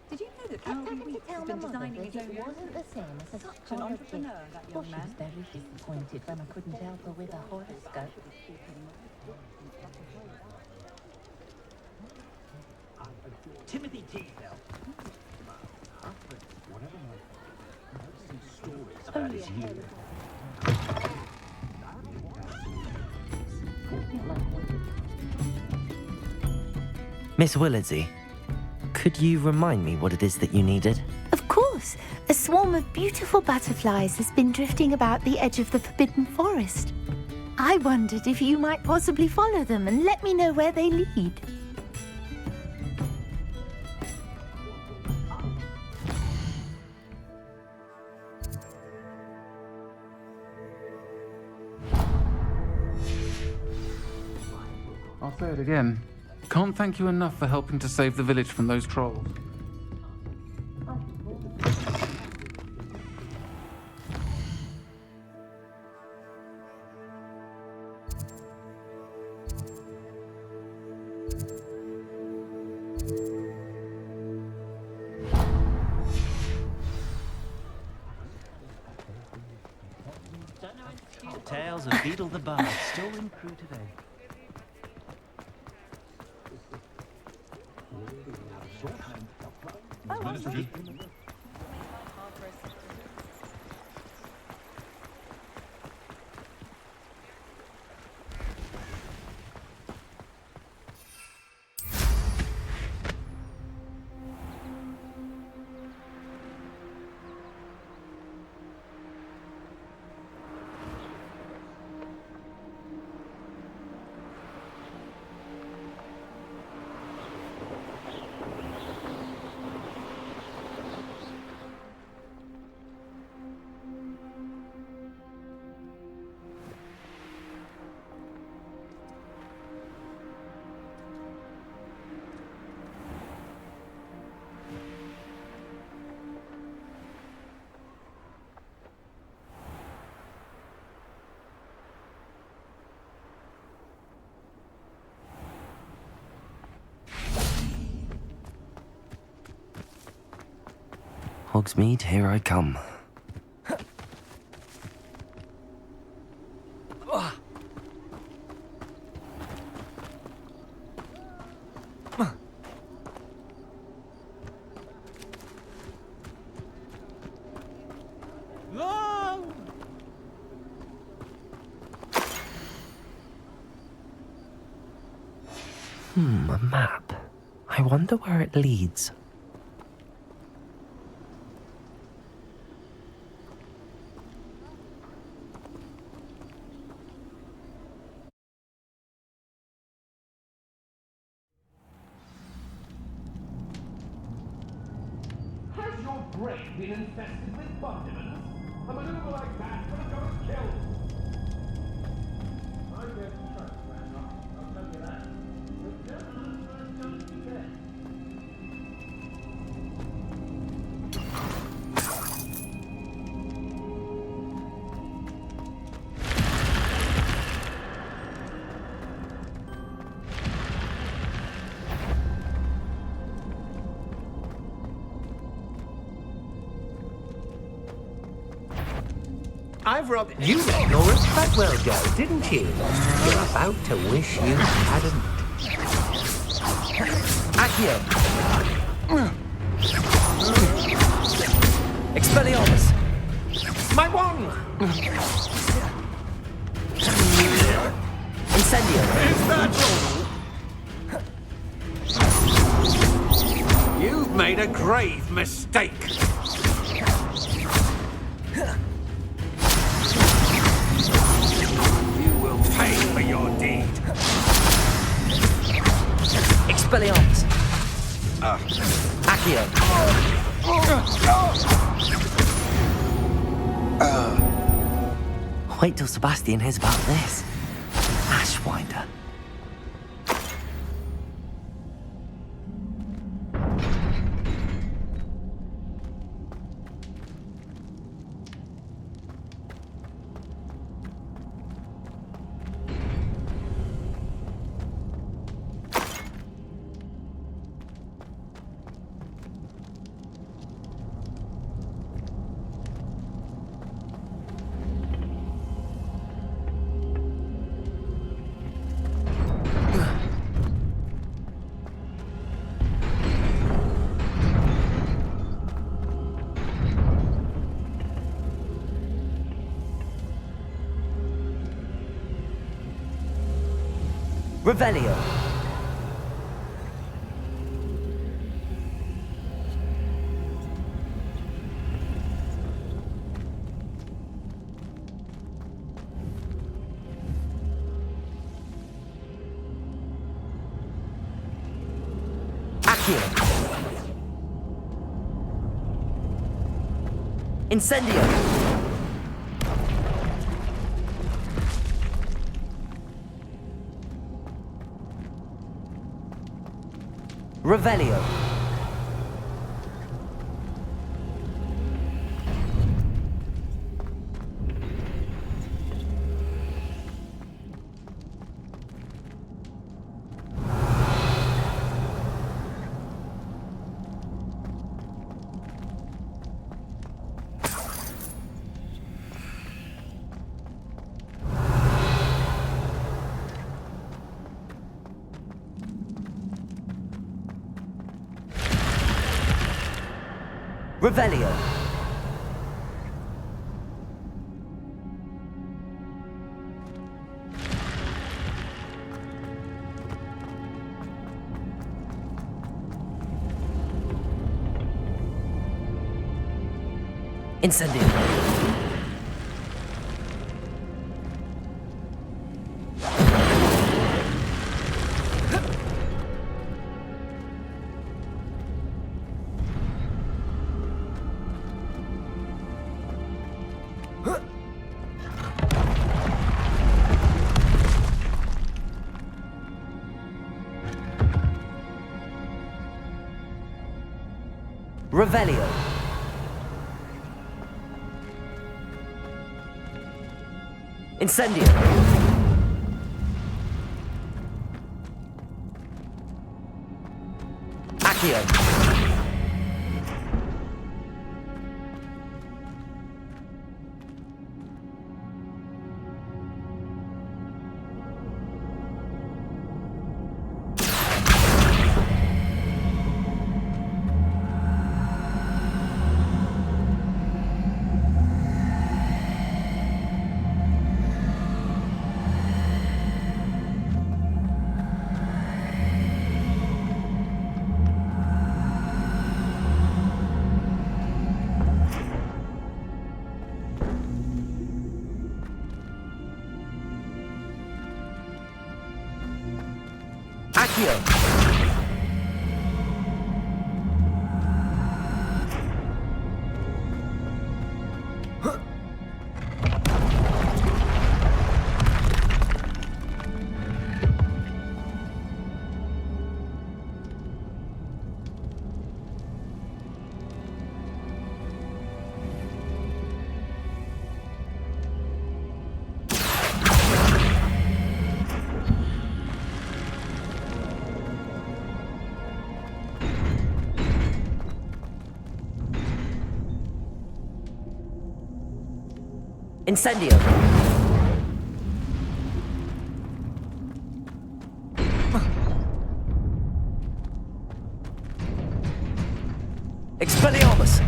Did you know that Albie Weeks has been designing his own wasn't the same as such an entrepreneur, that young man? She was very disappointed when I couldn't help her with a horoscope. Timothy Teasdale. Miss Willardsey, could you remind me what it is that you needed? Of course. A swarm of beautiful butterflies has been drifting about the edge of the Forbidden Forest. I wondered if you might possibly follow them and let me know where they lead. I'll say it again. Can't thank you enough for helping to save the village from those trolls. Tales of Beetle the Bard still ring true today. Hogsmeade, here I come. A map. I wonder where it leads. Has your brain been infested with bondiments? A maneuver like that would have got us killed. I get trust, Randolph. I'll tell you that. But just don't be there. I've robbed you let Norris Bagwell go, didn't you? You're about to wish you hadn't. Accio! Expelliarmus! My wand! Incendio! Is that all? You've made a grave mistake. Pay for your deed. Expelliarmus! Accio! Wait till Sebastian hears about this. Ashwinder. Revelio. Accio. Incendio. Revelio. Revelio. Incendio. Revelio. Incendio. Accio. Accio. Incendio. Expelliarmus.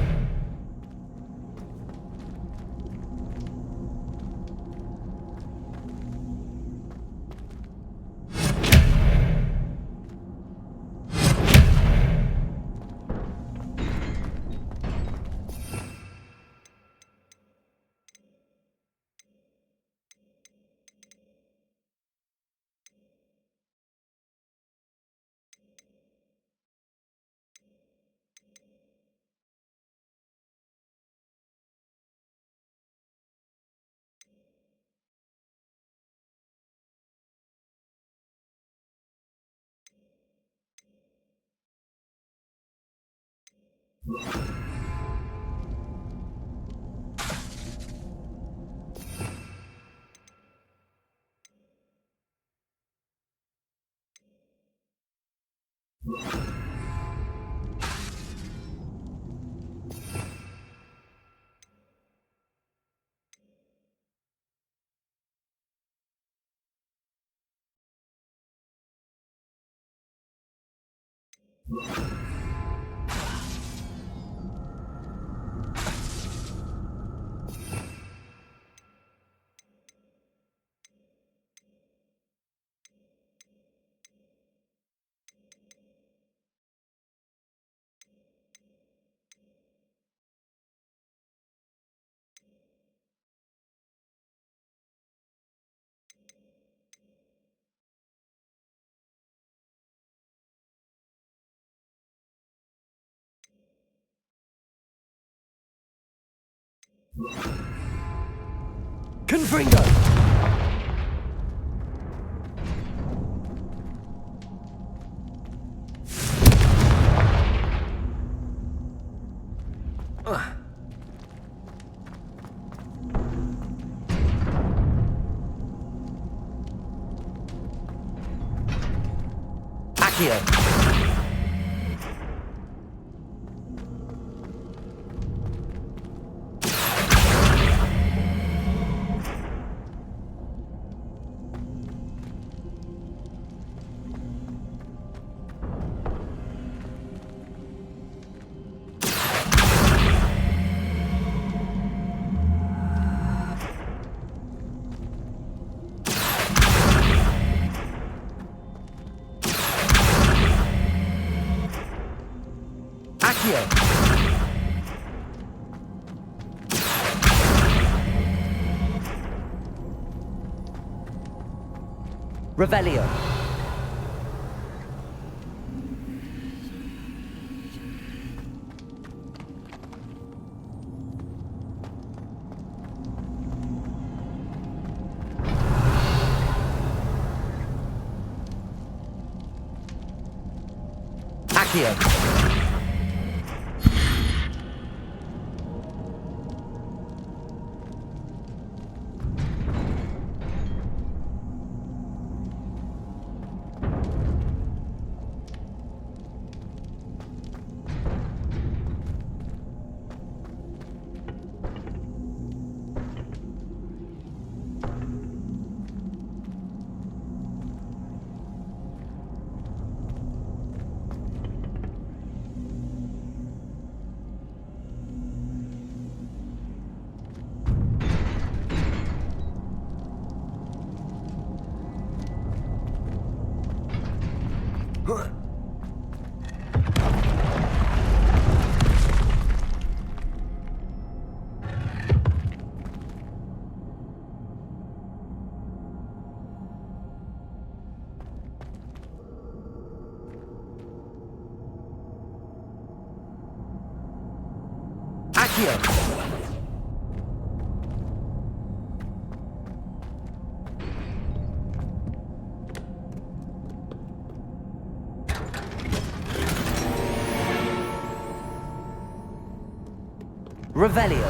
Confringo! Accio! Accio! Revelio! Accio! Accio! Revelio!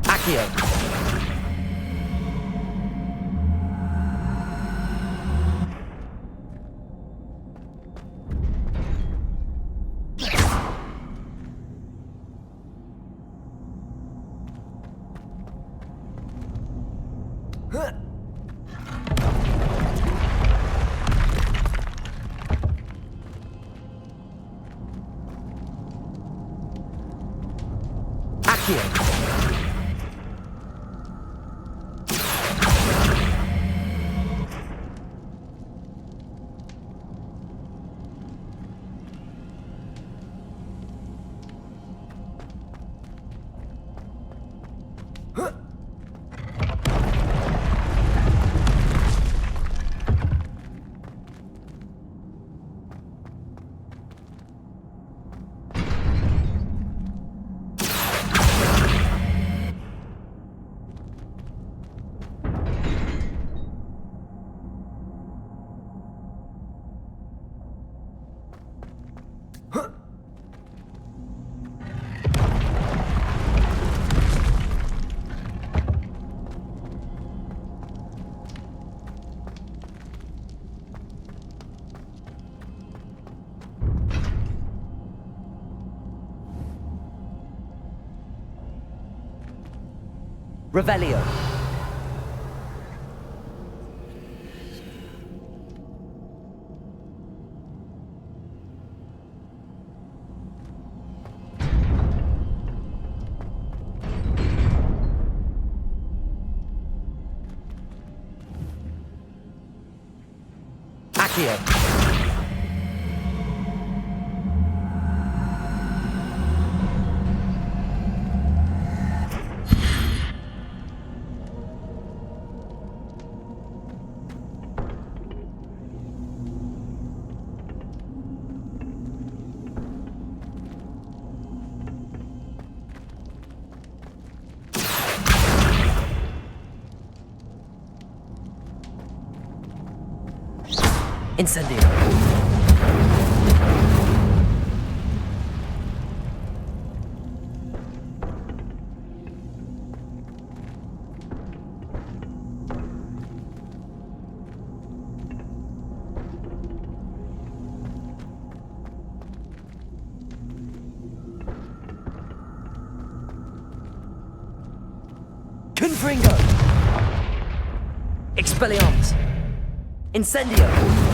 Accio! Accio! Revelio! Accio! Incendio. Confringo! Expelliarmus! Incendio!